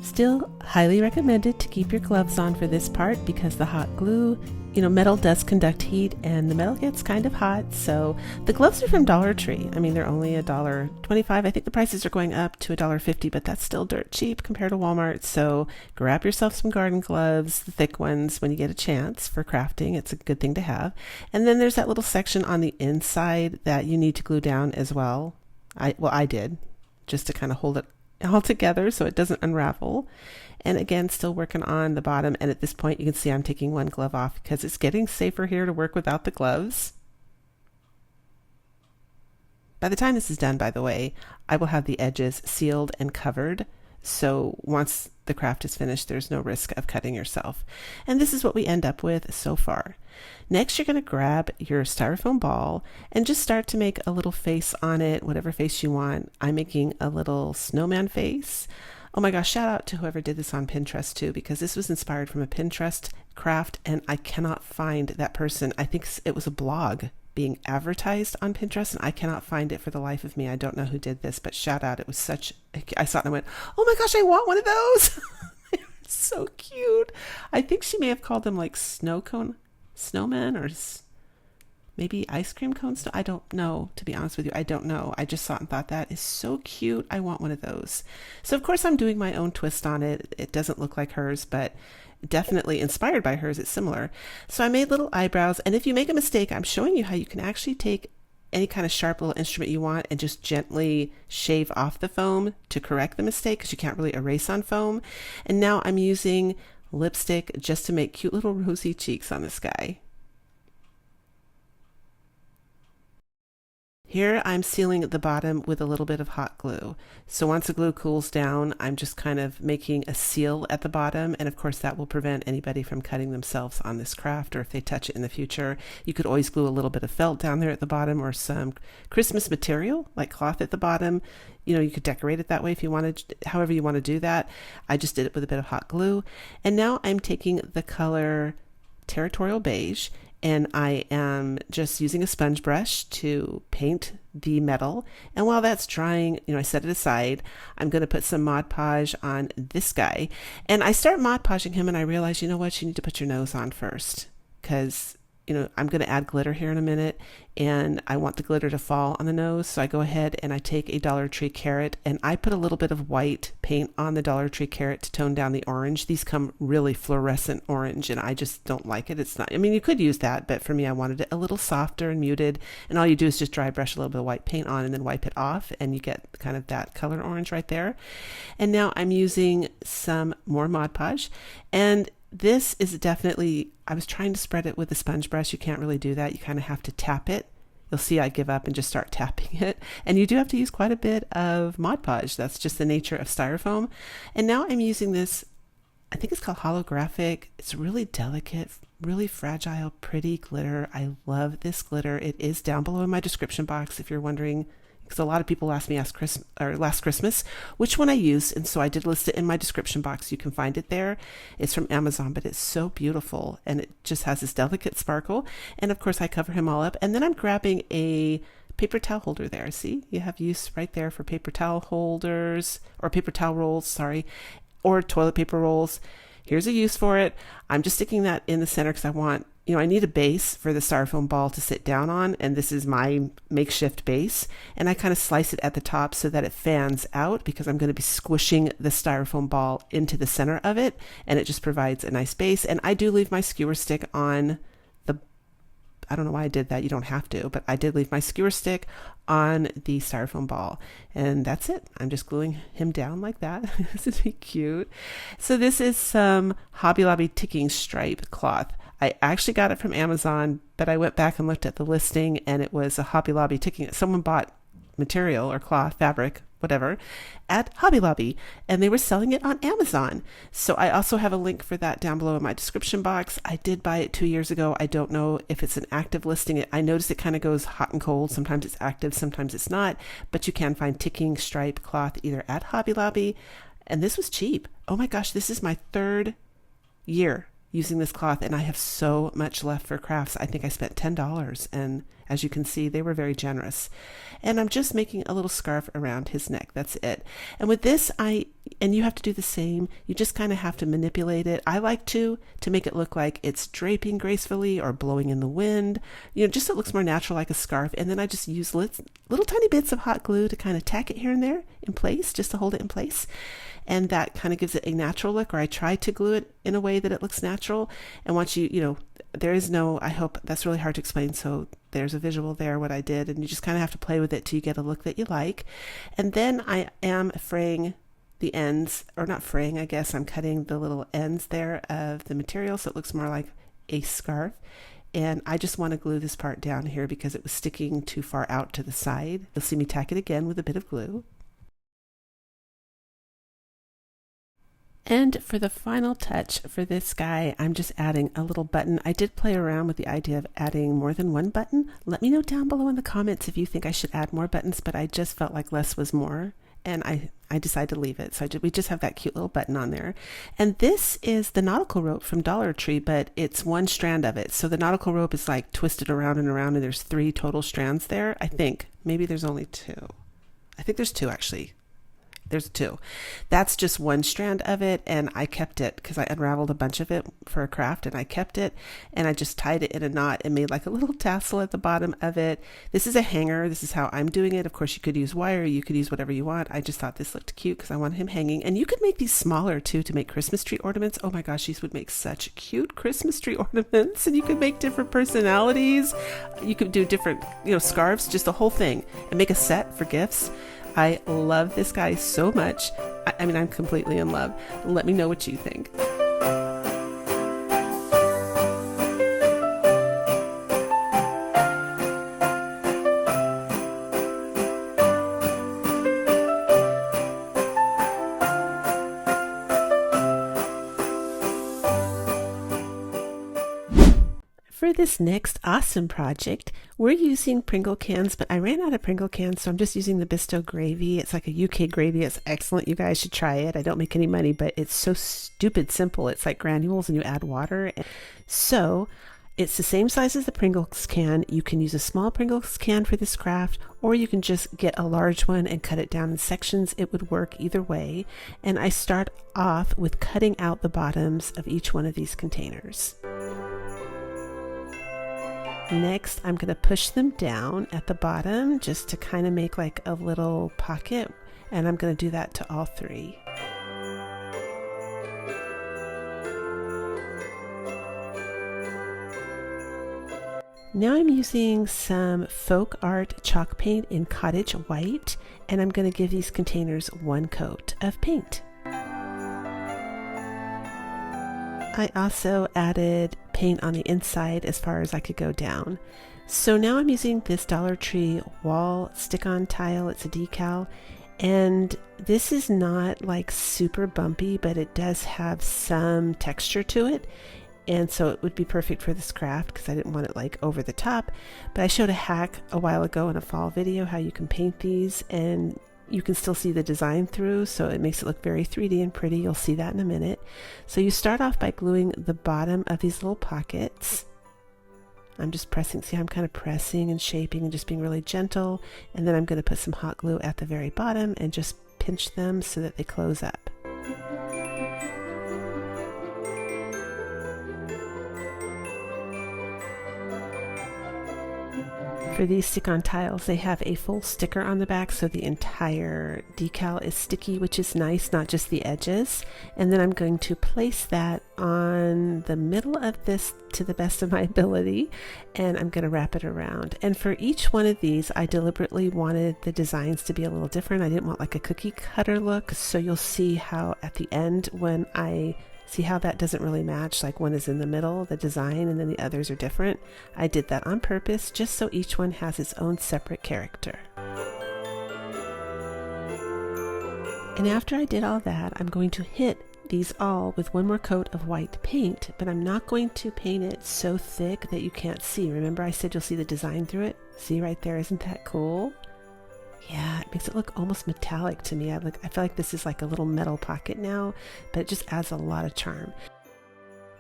Speaker 1: Still highly recommended to keep your gloves on for this part because the hot glue, metal does conduct heat and the metal gets kind of hot. So the gloves are from Dollar Tree. I mean, they're only $1.25. I think the prices are going up to $1.50, but that's still dirt cheap compared to Walmart. So grab yourself some garden gloves, the thick ones, when you get a chance for crafting. It's a good thing to have. And then there's that little section on the inside that you need to glue down as well. I did, just to kind of hold it all together so it doesn't unravel. And again, still working on the bottom. And at this point, you can see I'm taking one glove off because it's getting safer here to work without the gloves. By the time this is done, by the way, I will have the edges sealed and covered. So once the craft is finished, there's no risk of cutting yourself. And this is what we end up with so far. Next, you're going to grab your styrofoam ball and just start to make a little face on it, whatever face you want. I'm making a little snowman face. Oh my gosh, shout out to whoever did this on Pinterest too, because this was inspired from a Pinterest craft and I cannot find that person. I think it was a blog being advertised on Pinterest and I cannot find it for the life of me. I don't know who did this, but shout out. It was I saw it and I went, oh my gosh, I want one of those. So cute. I think she may have called them like snowmen or maybe ice cream cones. I don't know, to be honest with you. I don't know. I just saw it and thought that is so cute. I want one of those. So of course I'm doing my own twist on it. It doesn't look like hers, but definitely inspired by hers. It's similar. So I made little eyebrows. And if you make a mistake, I'm showing you how you can actually take any kind of sharp little instrument you want and just gently shave off the foam to correct the mistake because you can't really erase on foam. And now I'm using lipstick just to make cute little rosy cheeks on this guy. Here I'm sealing the bottom with a little bit of hot glue. So once the glue cools down, I'm just kind of making a seal at the bottom. And of course that will prevent anybody from cutting themselves on this craft, or if they touch it in the future. You could always glue a little bit of felt down there at the bottom or some Christmas material like cloth at the bottom. You could decorate it that way if you wanted, however you want to do that. I just did it with a bit of hot glue. And now I'm taking the color Territorial Beige, and I am just using a sponge brush to paint the metal. And while that's drying, I set it aside. I'm going to put some Mod Podge on this guy. And I start Mod Podging him and I realize, you know what, you need to put your nose on first. Because, I'm going to add glitter here in a minute, and I want the glitter to fall on the nose. So I go ahead and I take a Dollar Tree carrot and I put a little bit of white paint on the Dollar Tree carrot to tone down the orange. These come really fluorescent orange and I just don't like it. It's not, I mean, you could use that, but for me, I wanted it a little softer and muted. And all you do is just dry brush a little bit of white paint on and then wipe it off, and you get kind of that color orange right there. And now I'm using some more Mod Podge, and this is definitely, I was trying to spread it with a sponge brush. You can't really do that. You kind of have to tap it. You'll see I give up and just start tapping it. And you do have to use quite a bit of Mod Podge. That's just the nature of styrofoam. And now I'm using this, I think it's called holographic. It's really delicate, really fragile, pretty glitter. I love this glitter. It is down below in my description box if you're wondering, because a lot of people asked me last Christmas which one I used, and so I did list it in my description box. You can find it there. It's from Amazon, but it's so beautiful, and it just has this delicate sparkle. And of course I cover him all up, and then I'm grabbing a paper towel holder there. See, you have use right there for paper towel holders, or paper towel rolls, sorry, or toilet paper rolls. Here's a use for it. I'm just sticking that in the center because I want, I need a base for the styrofoam ball to sit down on, and this is my makeshift base. And I kind of slice it at the top so that it fans out, because I'm going to be squishing the styrofoam ball into the center of it, and it just provides a nice base. And I do leave my skewer stick on the, I don't know why I did that. You don't have to, but I did leave my skewer stick on the styrofoam ball, and that's it. I'm just gluing him down like that. This is cute. So this is some Hobby Lobby ticking stripe cloth. I actually got it from Amazon, but I went back and looked at the listing, and it was a Hobby Lobby ticking. Someone bought material or cloth, fabric, whatever, at Hobby Lobby, and they were selling it on Amazon. So I also have a link for that down below in my description box. I did buy it 2 years ago. I don't know if it's an active listing. I noticed it kind of goes hot and cold. Sometimes it's active, sometimes it's not, but you can find ticking stripe cloth either at Hobby Lobby, and this was cheap. Oh my gosh, this is my 3rd year using this cloth, and I have so much left for crafts. I think I spent $10, and as you can see, they were very generous. And I'm just making a little scarf around his neck. That's it. And with this, and you have to do the same. You just kind of have to manipulate it. I like to make it look like it's draping gracefully or blowing in the wind, just so it looks more natural, like a scarf. And then I just use little tiny bits of hot glue to kind of tack it here and there in place, just to hold it in place. And that kind of gives it a natural look, or I try to glue it in a way that it looks natural. And once there is no, I hope that's really hard to explain. So there's a visual there, what I did, and you just kind of have to play with it till you get a look that you like. And then I am fraying the ends, or not fraying, I guess I'm cutting the little ends there of the material so it looks more like a scarf. And I just want to glue this part down here because it was sticking too far out to the side. You'll see me tack it again with a bit of glue. And for the final touch for this guy, I'm just adding a little button. I did play around with the idea of adding more than one button. Let me know down below in the comments if you think I should add more buttons, but I just felt like less was more, and I decided to leave it. So we just have that cute little button on there. And this is the nautical rope from Dollar Tree, but it's one strand of it. So the nautical rope is like twisted around and around, and there's 3 total strands there, I think. Maybe there's only 2. I think there's 2 actually. There's 2. That's just one strand of it, and I kept it because I unraveled a bunch of it for a craft, and I kept it, and I just tied it in a knot and made like a little tassel at the bottom of it. This is a hanger. This is how I'm doing it. Of course, you could use wire. You could use whatever you want. I just thought this looked cute because I wanted him hanging. And you could make these smaller too to make Christmas tree ornaments. Oh my gosh, these would make such cute Christmas tree ornaments, and you could make different personalities. You could do different, scarves, just the whole thing, and make a set for gifts. I love this guy so much. I mean, I'm completely in love. Let me know what you think. For this next awesome project, we're using Pringle cans, but I ran out of Pringle cans, so I'm just using the Bisto gravy. It's like a UK gravy. It's excellent. You guys should try it. I don't make any money, but it's so stupid simple. It's like granules and you add water. So it's the same size as the Pringles can. You can use a small Pringles can for this craft, or you can just get a large one and cut it down in sections. It would work either way. And I start off with cutting out the bottoms of each one of these containers. Next, I'm going to push them down at the bottom just to kind of make like a little pocket, and I'm going to do that to all three. Now I'm using some folk art chalk paint in cottage white, and I'm going to give these containers one coat of paint. I also added paint on the inside as far as I could go down. So now I'm using this Dollar Tree wall stick-on tile. It's a decal, and this is not like super bumpy, but it does have some texture to it. And so it would be perfect for this craft because I didn't want it like over the top. But I showed a hack a while ago in a fall video how you can paint these and you can still see the design through, so it makes it look very 3D and pretty. You'll see that in a minute. So you start off by gluing the bottom of these little pockets. I'm just pressing, see how I'm kind of pressing and shaping and just being really gentle. And then I'm going to put some hot glue at the very bottom and just pinch them so that they close up. For these stick-on tiles, they have a full sticker on the back, so the entire decal is sticky, which is nice, not just the edges. And then I'm going to place that on the middle of this to the best of my ability, and I'm going to wrap it around. And for each one of these, I deliberately wanted the designs to be a little different. I didn't want like a cookie cutter look, so you'll see how at the end when I see how that doesn't really match, like one is in the middle, the design, and then the others are different. I did that on purpose just so each one has its own separate character. And after I did all that, I'm going to hit these all with one more coat of white paint, but I'm not going to paint it so thick that you can't see. Remember I said you'll see the design through it? See right there, isn't that cool? Yeah, it makes it look almost metallic to me. I feel like this is like a little metal pocket now, but it just adds a lot of charm.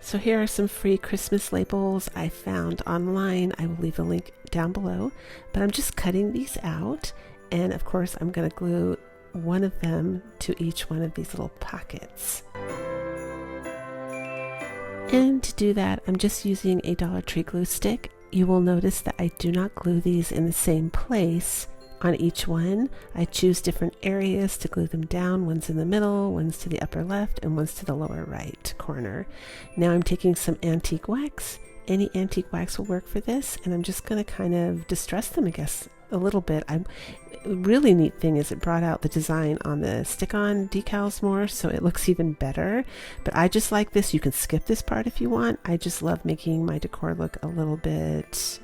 Speaker 1: So here are some free Christmas labels I found online. I will leave a link down below, but I'm just cutting these out. And of course, I'm going to glue one of them to each one of these little pockets. And to do that, I'm just using a Dollar Tree glue stick. You will notice that I do not glue these in the same place. On each one, I choose different areas to glue them down. One's in the middle, one's to the upper left, and one's to the lower right corner. Now I'm taking some antique wax. Any antique wax will work for this, and I'm just going to kind of distress them, I guess, a little bit. A really neat thing is it brought out the design on the stick-on decals more, so it looks even better. But I just like this. You can skip this part if you want. I just love making my decor look a little bit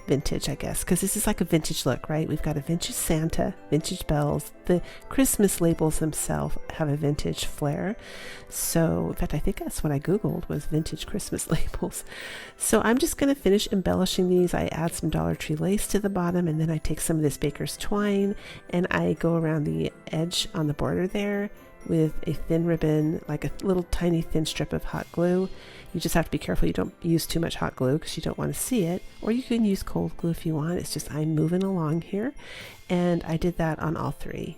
Speaker 1: vintage, I guess, because this is like a vintage look, right? We've got a vintage Santa, vintage bells. The Christmas labels themselves have a vintage flair. So in fact, I think that's what I googled was vintage Christmas labels. So I'm just going to finish embellishing these. I add some Dollar Tree lace to the bottom, and then I take some of this baker's twine and I go around the edge on the border there with a thin ribbon, like a little tiny thin strip of hot glue. You just have to be careful you don't use too much hot glue because you don't want to see it, or you can use cold glue if you want. It's just I'm moving along here, and I did that on all three.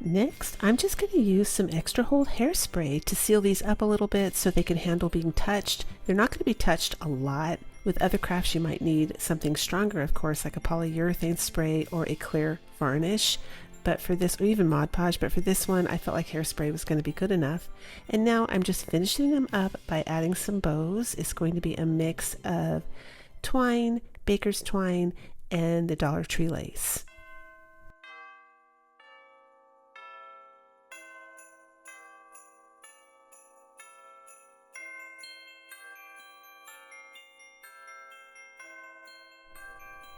Speaker 1: Next, I'm just going to use some extra hold hairspray to seal these up a little bit so they can handle being touched. They're not going to be touched a lot. With other crafts you might need something stronger, of course, like a polyurethane spray or a clear varnish. But for this, or even Mod Podge, but for this one, I felt like hairspray was going to be good enough. And now I'm just finishing them up by adding some bows. It's going to be a mix of twine, baker's twine, and the Dollar Tree lace.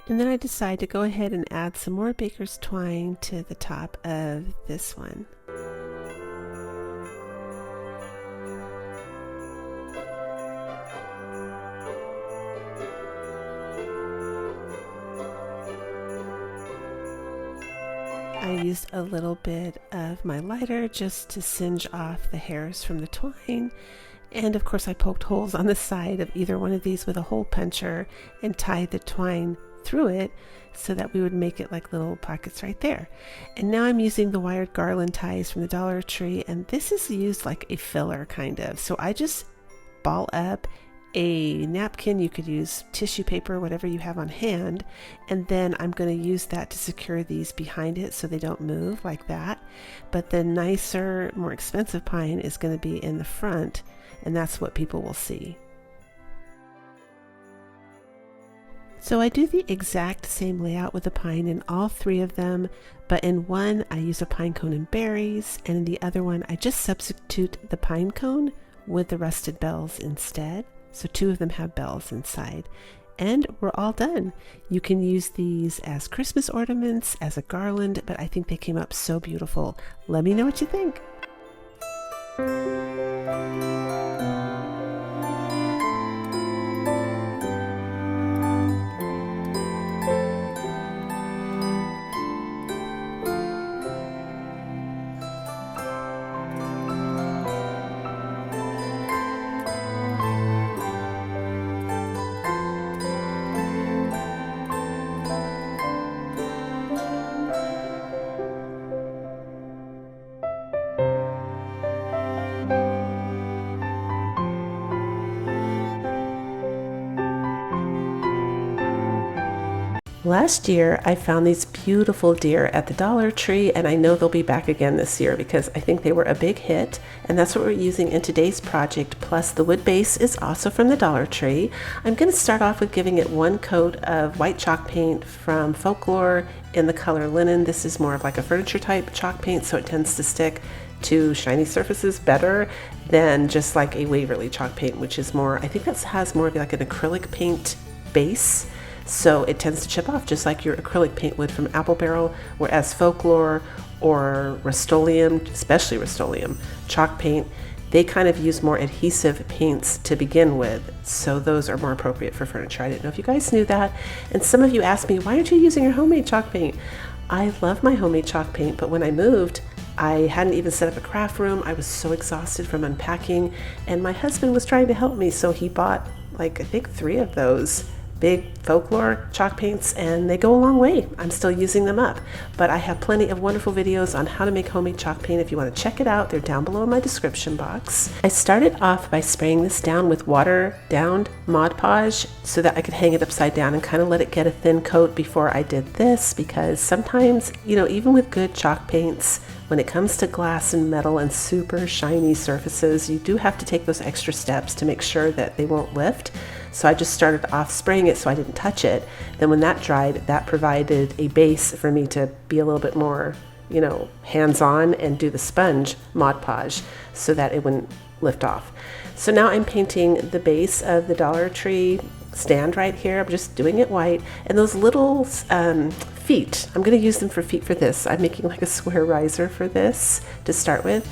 Speaker 1: And then I decide to go ahead and add some more baker's twine to the top of this one. I used a little bit of my lighter just to singe off the hairs from the twine. And of course I poked holes on the side of either one of these with a hole puncher and tied the twine through it so that we would make it like little pockets right there. And now I'm using the wired garland ties from the Dollar Tree, and this is used like a filler kind of. So I just ball up a napkin. You could use tissue paper, whatever you have on hand, and then I'm going to use that to secure these behind it so they don't move like that. But the nicer, more expensive pine is going to be in the front, and that's what people will see. So I do the exact same layout with the pine in all three of them, but in one I use a pine cone and berries, and in the other one I just substitute the pine cone with the rusted bells instead. So two of them have bells inside. And we're all done. You can use these as Christmas ornaments, as a garland, but I think they came up so beautiful. Let me know what you think. Last year, I found these beautiful deer at the Dollar Tree, and I know they'll be back again this year because I think they were a big hit, and that's what we're using in today's project. Plus, the wood base is also from the Dollar Tree. I'm going to start off with giving it one coat of white chalk paint from Folklore in the color linen. This is more of like a furniture type chalk paint, so it tends to stick to shiny surfaces better than just like a Waverly chalk paint, which is more, I think that has more of like an acrylic paint base. So it tends to chip off just like your acrylic paint would from Apple Barrel, whereas Folklore or Rust-Oleum, especially Rust-Oleum chalk paint, they kind of use more adhesive paints to begin with. So those are more appropriate for furniture. I didn't know if you guys knew that. And some of you asked me, why aren't you using your homemade chalk paint? I love my homemade chalk paint, but when I moved, I hadn't even set up a craft room. I was so exhausted from unpacking, and my husband was trying to help me. So he bought like, I think 3 of those big Folklore chalk paints, and they go a long way. I'm still using them up, but I have plenty of wonderful videos on how to make homemade chalk paint. If you want to check it out, they're down below in my description box. I started off by spraying this down with water downed Mod Podge so that I could hang it upside down and kind of let it get a thin coat before I did this, because sometimes, you know, even with good chalk paints, when it comes to glass and metal and super shiny surfaces, you do have to take those extra steps to make sure that they won't lift. So I just started off spraying it so I didn't touch it. Then when that dried, that provided a base for me to be a little bit more, you know, hands-on and do the sponge Mod Podge so that it wouldn't lift off. So now I'm painting the base of the Dollar Tree stand right here. I'm just doing it white, and those little feet, I'm going to use them for feet for this. I'm making like a square riser for this to start with.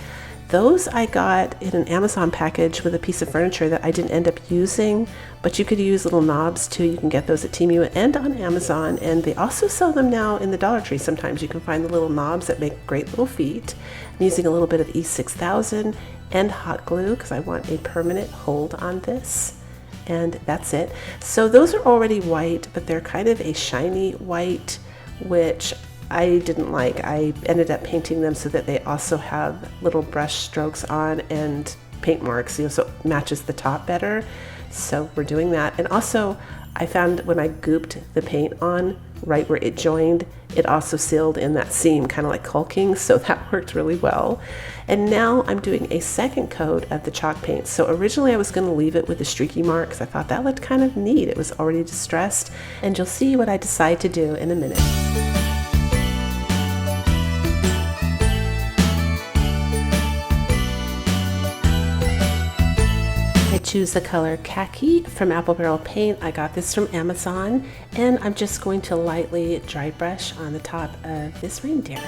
Speaker 1: Those I got in an Amazon package with a piece of furniture that I didn't end up using, but you could use little knobs too. You can get those at Temu and on Amazon, and they also sell them now in the Dollar Tree. Sometimes you can find the little knobs that make great little feet. I'm using a little bit of E6000 and hot glue because I want a permanent hold on this. And that's it. So those are already white, but they're kind of a shiny white, which I didn't like. I ended up painting them so that they also have little brush strokes on and paint marks, you know, so it matches the top better. So we're doing that. And also I found when I gooped the paint on right where it joined, it also sealed in that seam, kind of like caulking, so that worked really well. And now I'm doing a second coat of the chalk paint. So originally I was going to leave it with the streaky marks. I thought that looked kind of neat. It was already distressed, and you'll see what I decide to do in a minute. I choose the color Khaki from Apple Barrel Paint. I got this from Amazon, and I'm just going to lightly dry brush on the top of this reindeer.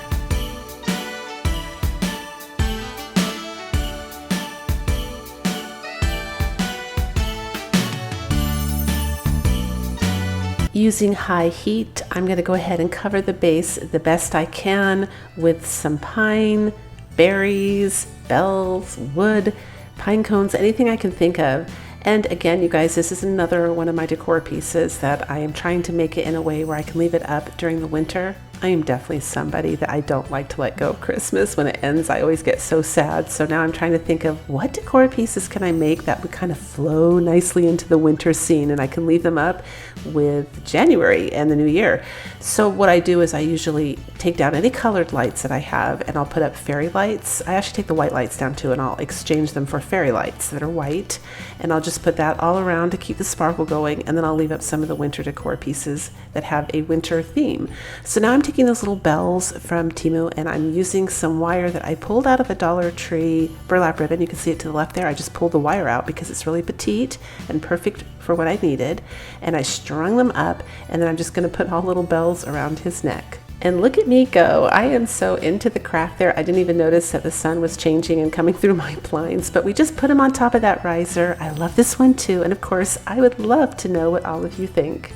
Speaker 1: Using high heat, I'm going to go ahead and cover the base the best I can with some pine, berries, bells, wood, pine cones, anything I can think of. And again, you guys, this is another one of my decor pieces that I am trying to make it in a way where I can leave it up during the winter I am definitely somebody that I don't like to let go of Christmas. When it ends, I always get so sad. So now I'm trying to think of what decor pieces can I make that would kind of flow nicely into the winter scene, and I can leave them up with January and the new year. So what I do is I usually take down any colored lights that I have, and I'll put up fairy lights. I actually take the white lights down too, and I'll exchange them for fairy lights that are white, and I'll just put that all around to keep the sparkle going, and then I'll leave up some of the winter decor pieces that have a winter theme. So now I'm taking those little bells from Temu, and I'm using some wire that I pulled out of a Dollar Tree burlap ribbon. You can see it to the left there. I just pulled the wire out because it's really petite and perfect for what I needed, and I strung them up, and then I'm just going to put all little bells around his neck. And look at me go. I am so into the craft there. I didn't even notice that the sun was changing and coming through my blinds, but we just put them on top of that riser. I love this one too, and of course I would love to know what all of you think.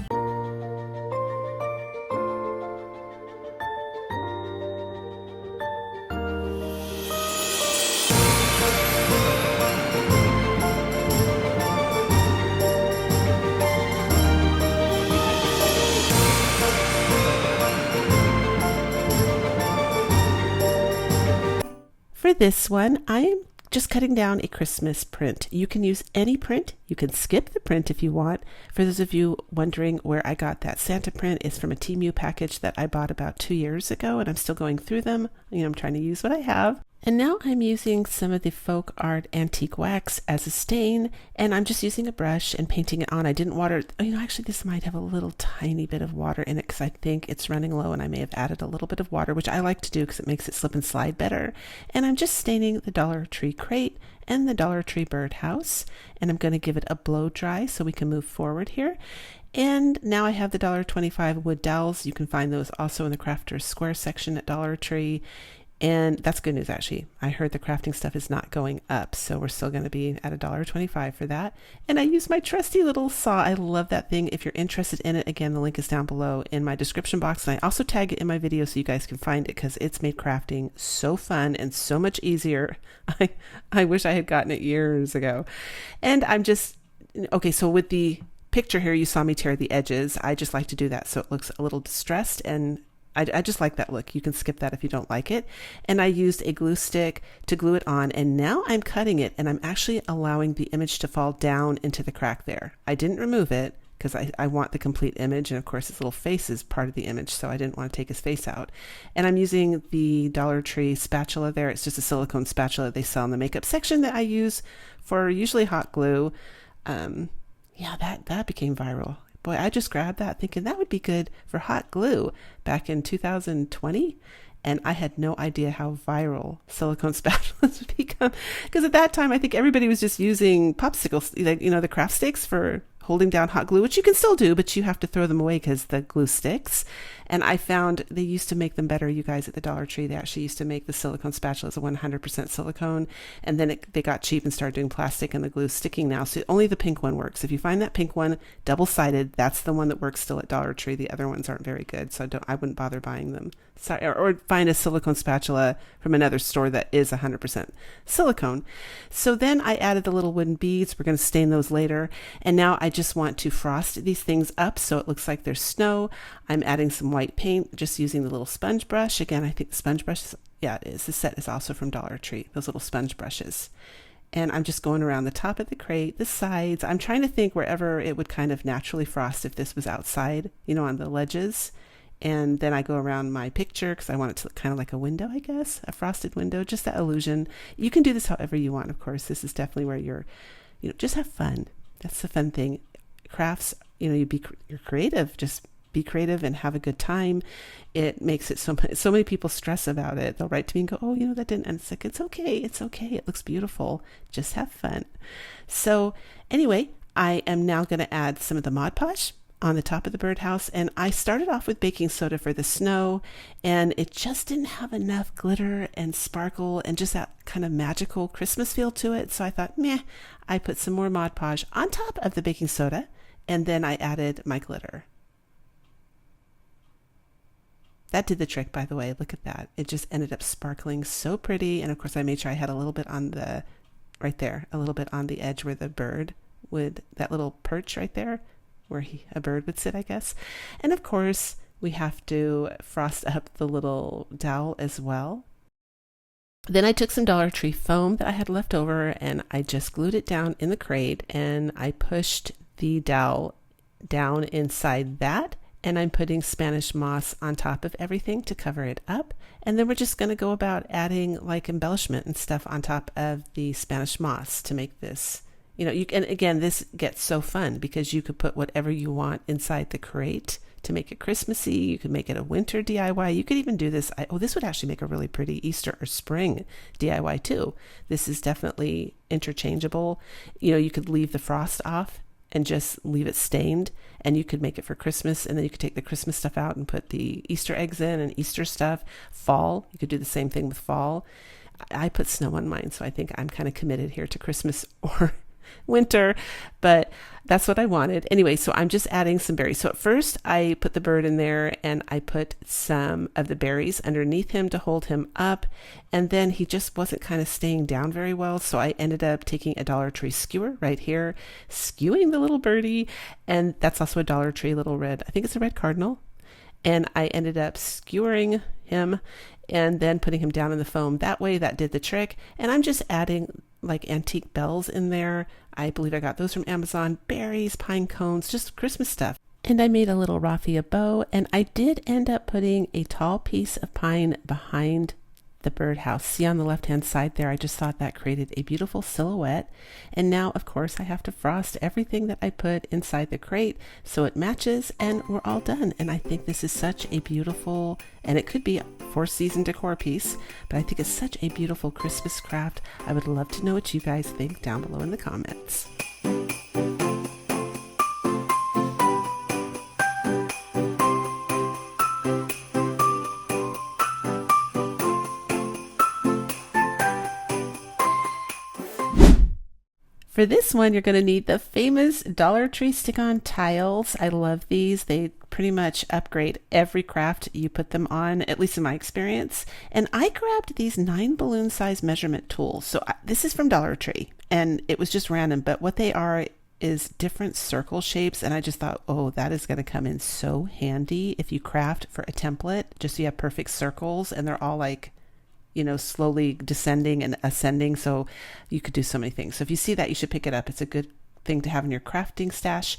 Speaker 1: For this one, I am just cutting down a Christmas print. You can use any print. You can skip the print if you want. For those of you wondering where I got that Santa print, it's from a Temu package that I bought about 2 years ago, and I'm still going through them. I'm trying to use what I have. And now I'm using some of the folk art antique wax as a stain, and I'm just using a brush and painting it on. I didn't water it. Actually this might have a little tiny bit of water in it because I think it's running low, and I may have added a little bit of water, which I like to do because it makes it slip and slide better. And I'm just staining the Dollar Tree crate and the Dollar Tree birdhouse, and I'm going to give it a blow dry so we can move forward here. And now I have the $1.25 wood dowels. You can find those also in the Crafter's Square section at Dollar Tree. And that's good news, actually. I heard the crafting stuff is not going up, so we're still going to be at $1.25 for that. And I use my trusty little saw. I love that thing. If you're interested in it, again, the link is down below in my description box. And I also tag it in my video so you guys can find it because it's made crafting so fun and so much easier. I wish I had gotten it years ago. And I'm just, okay, so with the picture here, you saw me tear the edges. I just like to do that so it looks a little distressed, and I just like that look. You can skip that if you don't like it. And I used a glue stick to glue it on, and now I'm cutting it, and I'm actually allowing the image to fall down into the crack there. I didn't remove it because I want the complete image, and of course his little face is part of the image, so I didn't want to take his face out. And I'm using the Dollar Tree spatula there. It's just a silicone spatula they sell in the makeup section that I use for usually hot glue. Yeah, that became viral. Boy, I just grabbed that thinking that would be good for hot glue back in 2020. And I had no idea how viral silicone spatulas would become. Because at that time, I think everybody was just using popsicles, the craft sticks for holding down hot glue, which you can still do, but you have to throw them away because the glue sticks. And I found they used to make them better, you guys, at the Dollar Tree. They actually used to make the silicone spatulas a 100% silicone. And then they got cheap and started doing plastic, and the glue sticking now. So only the pink one works. If you find that pink one, double-sided, that's the one that works still at Dollar Tree. The other ones aren't very good, so I wouldn't bother buying them. Sorry, or find a silicone spatula from another store that is 100% silicone. So then I added the little wooden beads. We're going to stain those later. And now I just want to frost these things up so it looks like there's snow. I'm adding some white paint, just using the little sponge brush. Again, I think the sponge brush, it is. The set is also from Dollar Tree, those little sponge brushes. And I'm just going around the top of the crate, the sides. I'm trying to think wherever it would kind of naturally frost if this was outside, on the ledges. And then I go around my picture because I want it to look kind of like a window, I guess, a frosted window, just that illusion. You can do this however you want, of course. This is definitely where you're, just have fun. That's the fun thing. Crafts, you're creative. Just be creative and have a good time. It makes it so many people stress about it. They'll write to me and go, oh, that didn't, and it's like, it's okay. It looks beautiful. Just have fun. So anyway, I am now going to add some of the Mod Podge on the top of the birdhouse. And I started off with baking soda for the snow, and it just didn't have enough glitter and sparkle and just that kind of magical Christmas feel to it. So I thought, I put some more Mod Podge on top of the baking soda, and then I added my glitter. That did the trick, by the way. Look at that. It just ended up sparkling so pretty. And of course I made sure I had a little bit on right there, a little bit on the edge where the bird would, that little perch right there, where a bird would sit, I guess. And of course, we have to frost up the little dowel as well. Then I took some Dollar Tree foam that I had left over and I just glued it down in the crate and I pushed the dowel down inside that, and I'm putting Spanish moss on top of everything to cover it up. And then we're just going to go about adding like embellishment and stuff on top of the Spanish moss to make this, you know, you can, again, this gets so fun because you could put whatever you want inside the crate to make it Christmassy. You could make it a winter DIY. You could even do this. This would actually make a really pretty Easter or spring DIY too. This is definitely interchangeable. You know, you could leave the frost off and just leave it stained, and you could make it for Christmas, and then you could take the Christmas stuff out and put the Easter eggs in and Easter stuff. Fall, you could do the same thing with fall. I put snow on mine, so I think I'm kind of committed here to Christmas or winter, but that's what I wanted. Anyway, so I'm just adding some berries. So at first I put the bird in there and I put some of the berries underneath him to hold him up. And then he just wasn't kind of staying down very well. So I ended up taking a Dollar Tree skewer right here, skewing the little birdie. And that's also a Dollar Tree little red, I think it's a red cardinal. And I ended up skewering him and then putting him down in the foam. That way that did the trick. And I'm just adding like antique bells in there. I believe I got those from Amazon. Berries, pine cones, just Christmas stuff. And I made a little raffia bow, and I did end up putting a tall piece of pine behind the birdhouse. See on the left hand side there, I just thought that created a beautiful silhouette. And now of course I have to frost everything that I put inside the crate so it matches, and we're all done. And I think this is such a beautiful, and it could be a 4-season decor piece, but I think it's such a beautiful Christmas craft. I would love to know what you guys think down below in the comments. For this one, you're going to need the famous Dollar Tree stick-on tiles. I love these. They pretty much upgrade every craft you put them on, at least in my experience. And I grabbed these 9 balloon size measurement tools. So this is from Dollar Tree, and it was just random, but what they are is different circle shapes. And I just thought, oh, that is going to come in so handy if you craft for a template, just so you have perfect circles and they're all like, you know, slowly descending and ascending. So you could do so many things. So if you see that, you should pick it up. It's a good thing to have in your crafting stash.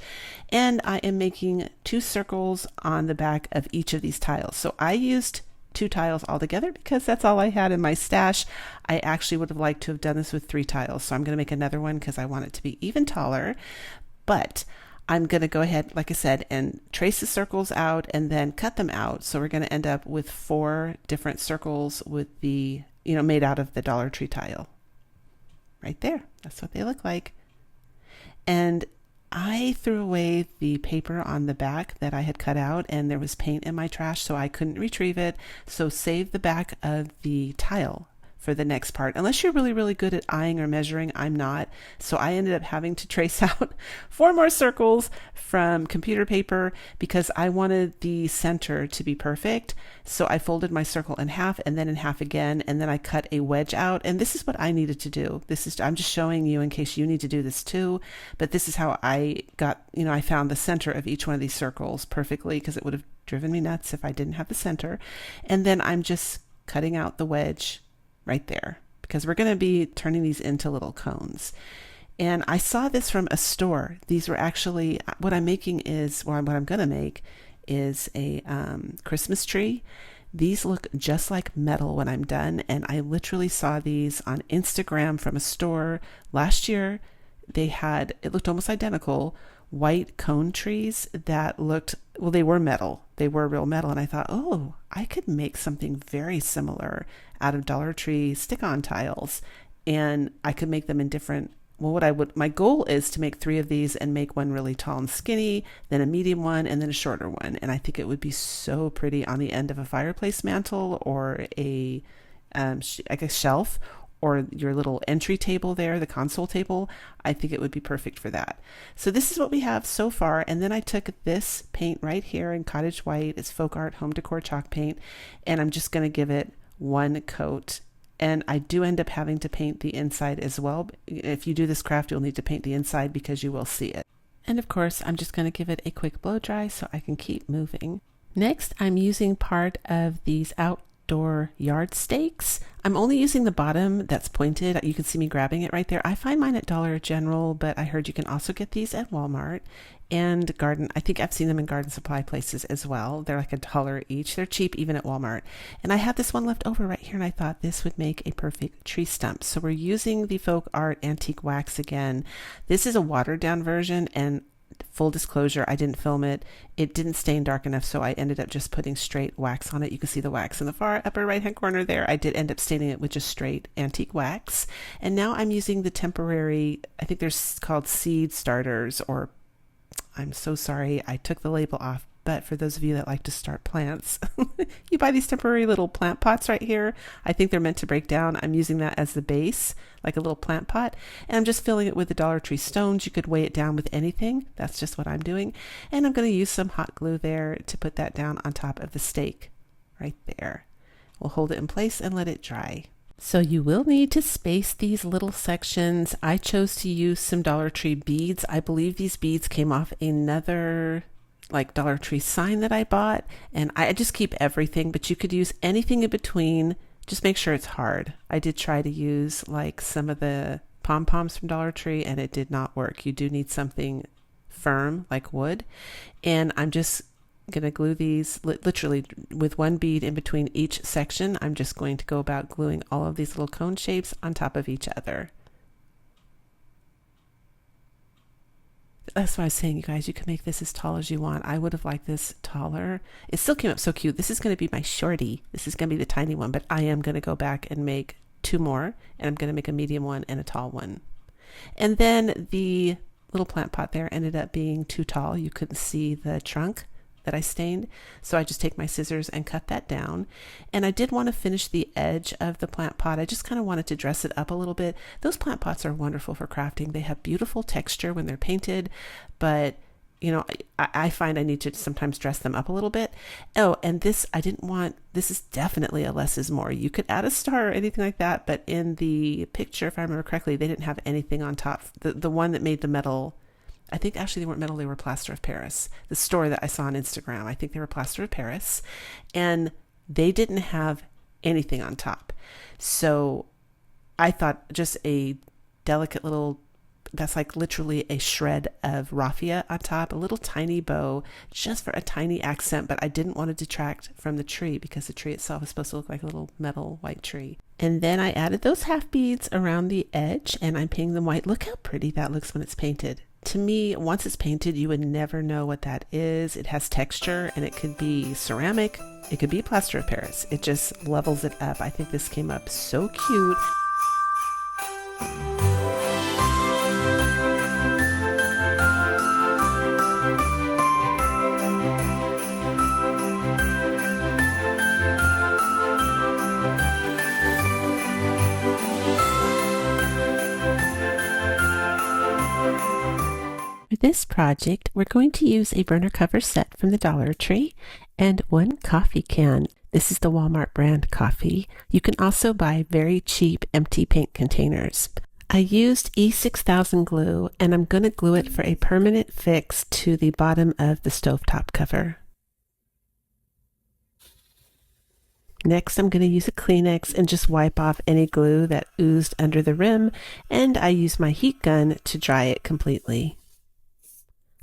Speaker 1: And I am making 2 circles on the back of each of these tiles. So I used 2 tiles altogether because that's all I had in my stash. I actually would have liked to have done this with 3 tiles. So I'm going to make another one because I want it to be even taller. But I'm going to go ahead, like I said, and trace the circles out and then cut them out. So we're going to end up with 4 different circles with the, you know, made out of the Dollar Tree tile. Right there. That's what they look like. And I threw away the paper on the back that I had cut out, and there was paint in my trash, so I couldn't retrieve it. So save the back of the tile for the next part, unless you're really, really good at eyeing or measuring. I'm not. So I ended up having to trace out 4 more circles from computer paper because I wanted the center to be perfect. So I folded my circle in half and then in half again, and then I cut a wedge out. And this is what I needed to do. I'm just showing you in case you need to do this too. But this is how I got, you know, I found the center of each one of these circles perfectly, because it would have driven me nuts if I didn't have the center. And then I'm just cutting out the wedge right there, because we're going to be turning these into little cones. And I saw this from a store. These were actually, what I'm making is, or what I'm going to make is a Christmas tree. These look just like metal when I'm done. And I literally saw these on Instagram from a store last year. They had, it looked almost identical, white cone trees that looked, well, they were metal. They were real metal. And I thought, oh, I could make something very similar out of Dollar Tree stick-on tiles. And I could make them in different, well, my goal is to make 3 of these and make one really tall and skinny, then a medium one, and then a shorter one. And I think it would be so pretty on the end of a fireplace mantle or a shelf, or your little entry table there, the console table. I think it would be perfect for that. So this is what we have so far. And then I took this paint right here in Cottage White. It's Folk Art Home Decor chalk paint. And I'm just going to give it 1 coat. And I do end up having to paint the inside as well. If you do this craft, you'll need to paint the inside because you will see it. And of course, I'm just going to give it a quick blow dry so I can keep moving. Next, I'm using part of these outdoor yard stakes. I'm only using the bottom that's pointed. You can see me grabbing it right there. I find mine at Dollar General, but I heard you can also get these at Walmart and garden. I think I've seen them in garden supply places as well. They're like $1 each. They're cheap even at Walmart. And I have this one left over right here, and I thought this would make a perfect tree stump. So we're using the Folk Art Antique Wax again. This is a watered down version, and full disclosure, I didn't film it. It didn't stain dark enough, so I ended up just putting straight wax on it. You can see the wax in the far upper right hand corner there. I did end up staining it with just straight antique wax. And now I'm using the temporary, I think they're called seed starters, or I'm so sorry, I took the label off. But for those of you that like to start plants, you buy these temporary little plant pots right here. I think they're meant to break down. I'm using that as the base, like a little plant pot. And I'm just filling it with the Dollar Tree stones. You could weigh it down with anything. That's just what I'm doing. And I'm going to use some hot glue there to put that down on top of the stake right there. We'll hold it in place and let it dry. So you will need to space these little sections. I chose to use some Dollar Tree beads. I believe these beads came off another like Dollar Tree sign that I bought, and I just keep everything, but you could use anything in between. Just make sure it's hard. I did try to use like some of the pom-poms from Dollar Tree, and it did not work. You do need something firm like wood, and I'm just gonna glue these literally with one bead in between each section. I'm just going to go about gluing all of these little cone shapes on top of each other. That's why I was saying, you guys, you can make this as tall as you want. I would have liked this taller. It still came up so cute. This is going to be my shorty. This is going to be the tiny one, but I am going to go back and make 2 more, and I'm going to make a medium one and a tall one. And then the little plant pot there ended up being too tall. You couldn't see the trunk that I stained, so I just take my scissors and cut that down. And I did want to finish the edge of the plant pot. I just kind of wanted to dress it up a little bit. Those plant pots are wonderful for crafting. They have beautiful texture when they're painted, but you know, I find I need to sometimes dress them up a little bit. Oh, and this, I didn't want, this is definitely a less is more. You could add a star or anything like that, but in the picture, if I remember correctly, they didn't have anything on top. The one that made the metal, I think actually they weren't metal, they were plaster of Paris. The store that I saw on Instagram, I think they were plaster of Paris, and they didn't have anything on top. So I thought just a delicate little, that's like literally a shred of raffia on top, a little tiny bow, just for a tiny accent, but I didn't want to detract from the tree because the tree itself is supposed to look like a little metal white tree. And then I added those half beads around the edge, and I'm painting them white. Look how pretty that looks when it's painted. To me, once it's painted, you would never know what that is. It has texture, and it could be ceramic. It could be plaster of Paris. It just levels it up. I think this came up so cute. For this project, we're going to use a burner cover set from the Dollar Tree and 1 coffee can. This is the Walmart brand coffee. You can also buy very cheap empty paint containers. I used E6000 glue, and I'm going to glue it for a permanent fix to the bottom of the stovetop cover. Next, I'm going to use a Kleenex and just wipe off any glue that oozed under the rim, and I use my heat gun to dry it completely.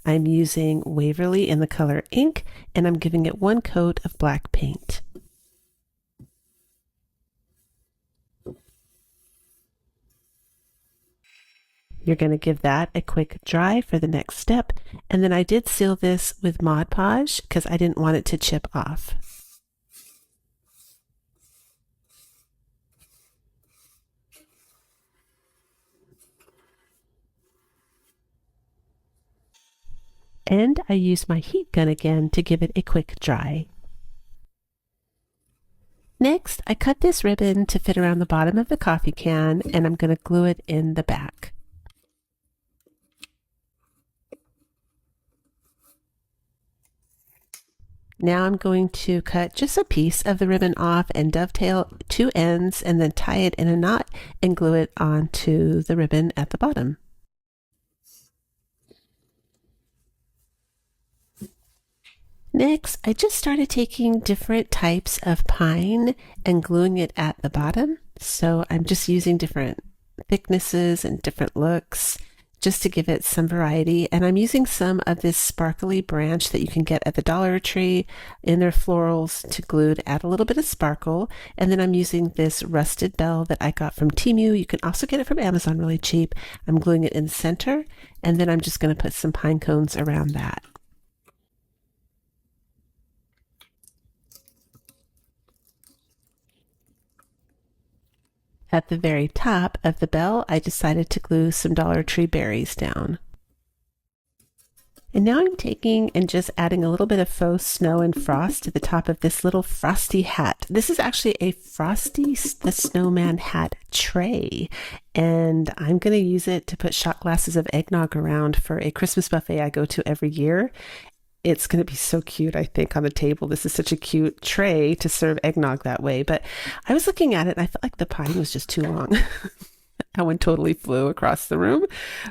Speaker 1: I'm using Waverly in the color ink, and I'm giving it 1 coat of black paint. You're going to give that a quick dry for the next step, and then I did seal this with Mod Podge because I didn't want it to chip off. And I used my heat gun again to give it a quick dry. Next, I cut this ribbon to fit around the bottom of the coffee can, and I'm going to glue it in the back. Now I'm going to cut just a piece of the ribbon off and dovetail 2 ends and then tie it in a knot and glue it onto the ribbon at the bottom. Next, I just started taking different types of pine and gluing it at the bottom. So I'm just using different thicknesses and different looks just to give it some variety. And I'm using some of this sparkly branch that you can get at the Dollar Tree in their florals to glue to add a little bit of sparkle. And then I'm using this rusted bell that I got from Temu. You can also get it from Amazon really cheap. I'm gluing it in the center, and then I'm just going to put some pine cones around that. At the very top of the bell, I decided to glue some Dollar Tree berries down. And now I'm taking and just adding a little bit of faux snow and frost to the top of this little frosty hat. This is actually a Frosty the Snowman hat tray, and I'm going to use it to put shot glasses of eggnog around for a Christmas buffet I go to every year. It's going to be so cute, I think, on the table. This is such a cute tray to serve eggnog that way. But I was looking at it and I felt like the pine was just too long. That one totally flew across the room.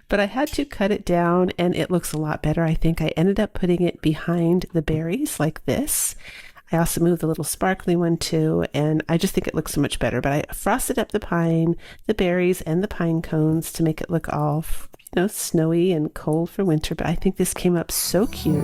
Speaker 1: But I had to cut it down and it looks a lot better. I think I ended up putting it behind the berries like this. I also moved the little sparkly one too, and I just think it looks so much better. But I frosted up the pine, the berries, and the pine cones to make it look all snowy and cold for winter, but I think this came up so cute.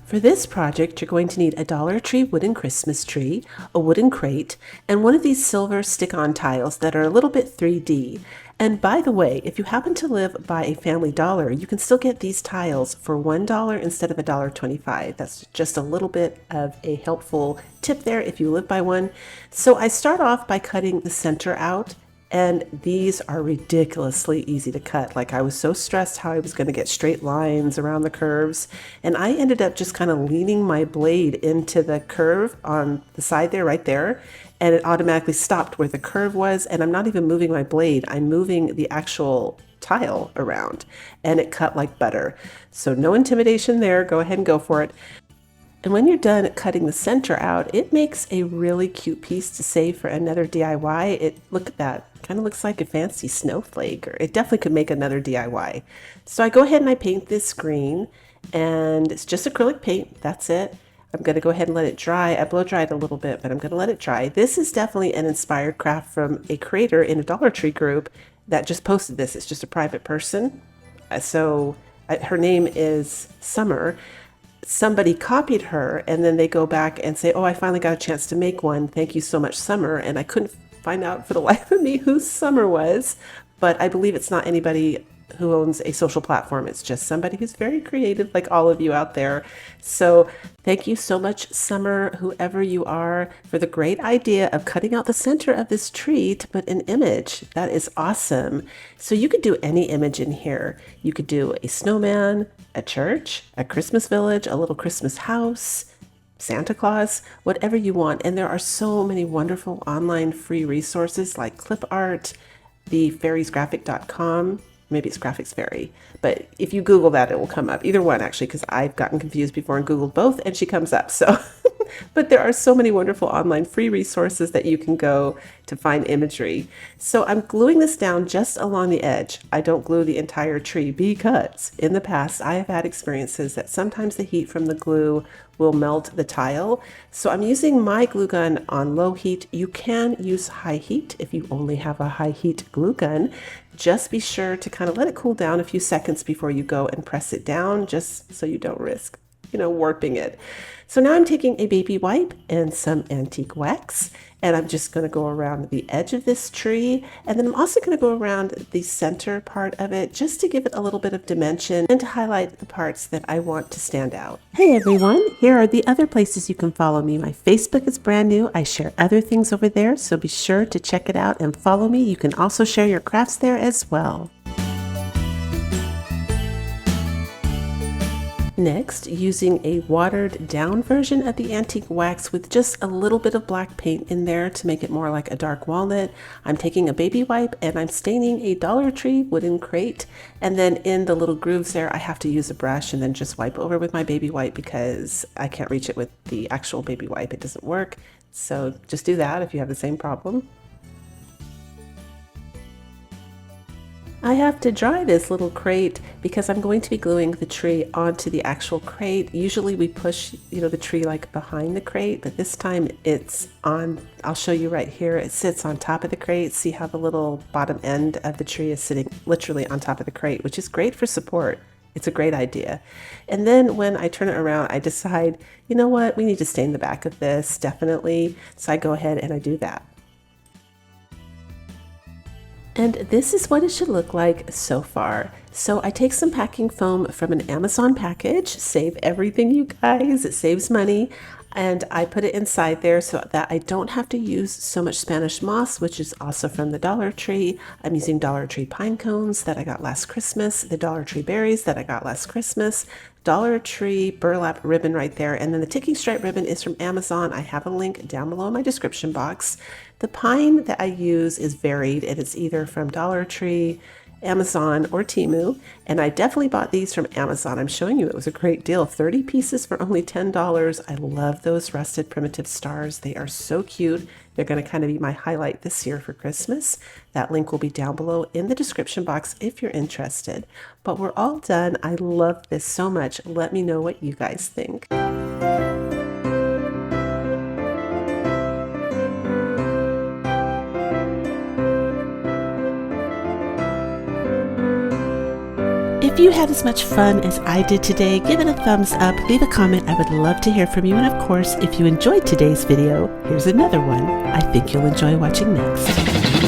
Speaker 1: For this project, you're going to need a Dollar Tree wooden Christmas tree, a wooden crate, and one of these silver stick-on tiles that are a little bit 3D. And by the way, if you happen to live by a Family Dollar, you can still get these tiles for $1 instead of $1.25. That's just a little bit of a helpful tip there if you live by one. So I start off by cutting the center out. And these are ridiculously easy to cut. Like, I was so stressed how I was going to get straight lines around the curves. And I ended up just kind of leaning my blade into the curve on the side there, right there. And it automatically stopped where the curve was. And I'm not even moving my blade. I'm moving the actual tile around. And it cut like butter. So no intimidation there. Go ahead and go for it. And when you're done cutting the center out, it makes a really cute piece to save for another DIY. Look at that. Kind of looks like a fancy snowflake, or it definitely could make another DIY. So I go ahead and I paint this green, and it's just acrylic paint. That's it. I'm going to go ahead and let it dry. I blow dried a little bit, but I'm going to let it dry. This is definitely an inspired craft from a creator in a Dollar Tree group that just posted this. It's just a private person. Her name is Summer. Somebody copied her, and then they go back and say, oh, I finally got a chance to make one. Thank you so much, Summer. And I couldn't find out for the life of me who Summer was, but I believe it's not anybody who owns a social platform. It's just somebody who's very creative, like all of you out there. So thank you so much, Summer, whoever you are, for the great idea of cutting out the center of this tree to put an image. That is awesome. So you could do any image in here. You could do a snowman, a church, a Christmas village, a little Christmas house, Santa Claus, whatever you want. And there are so many wonderful online free resources like clip art, the fairiesgraphic.com. Maybe it's Graphics Fairy, but if you Google that, it will come up. Either one, actually, because I've gotten confused before and Googled both, and she comes up. So, but there are so many wonderful online free resources that you can go to find imagery. So I'm gluing this down just along the edge. I don't glue the entire tree because in the past, I have had experiences that sometimes the heat from the glue will melt the tile. So I'm using my glue gun on low heat. You can use high heat if you only have a high heat glue gun. Just be sure to kind of let it cool down a few seconds before you go and press it down, just so you don't risk, warping it. So now I'm taking a baby wipe and some antique wax, and I'm just going to go around the edge of this tree, and then I'm also going to go around the center part of it just to give it a little bit of dimension and to highlight the parts that I want to stand out. Hey everyone, here are the other places you can follow me. My Facebook is brand new. I share other things over there, so be sure to check it out and follow me. You can also share your crafts there as well. Next, using a watered down version of the antique wax with just a little bit of black paint in there to make it more like a dark walnut, I'm taking a baby wipe and I'm staining a Dollar Tree wooden crate, and then in the little grooves there I have to use a brush and then just wipe over with my baby wipe because I can't reach it with the actual baby wipe. It doesn't work. So just do that if you have the same problem. I have to dry this little crate because I'm going to be gluing the tree onto the actual crate. Usually we push, the tree like behind the crate, but this time it's on, I'll show you right here. It sits on top of the crate. See how the little bottom end of the tree is sitting literally on top of the crate, which is great for support. It's a great idea. And then when I turn it around, I decide, you know what, we need to stain the back of this, definitely. So I go ahead and I do that. And this is what it should look like so far. So I take some packing foam from an Amazon package, save everything you guys, it saves money. And I put it inside there so that I don't have to use so much Spanish moss, which is also from the Dollar Tree. I'm using Dollar Tree pine cones that I got last Christmas, the Dollar Tree berries that I got last Christmas, Dollar Tree burlap ribbon right there, and then the ticking stripe ribbon is from Amazon. I have a link down below in my description box. The pine that I use is varied, and it's either from Dollar Tree, Amazon, or Temu, and I definitely bought these from Amazon. I'm showing you it was a great deal. 30 pieces for only $10. I love those rusted primitive stars. They are so cute. They're going to kind of be my highlight this year for Christmas. That link will be down below in the description box if you're interested. But we're all done. I love this so much. Let me know what you guys think. If you had as much fun as I did today, give it a thumbs up, leave a comment. I would love to hear from you. And of course, if you enjoyed today's video, here's another one I think you'll enjoy watching next.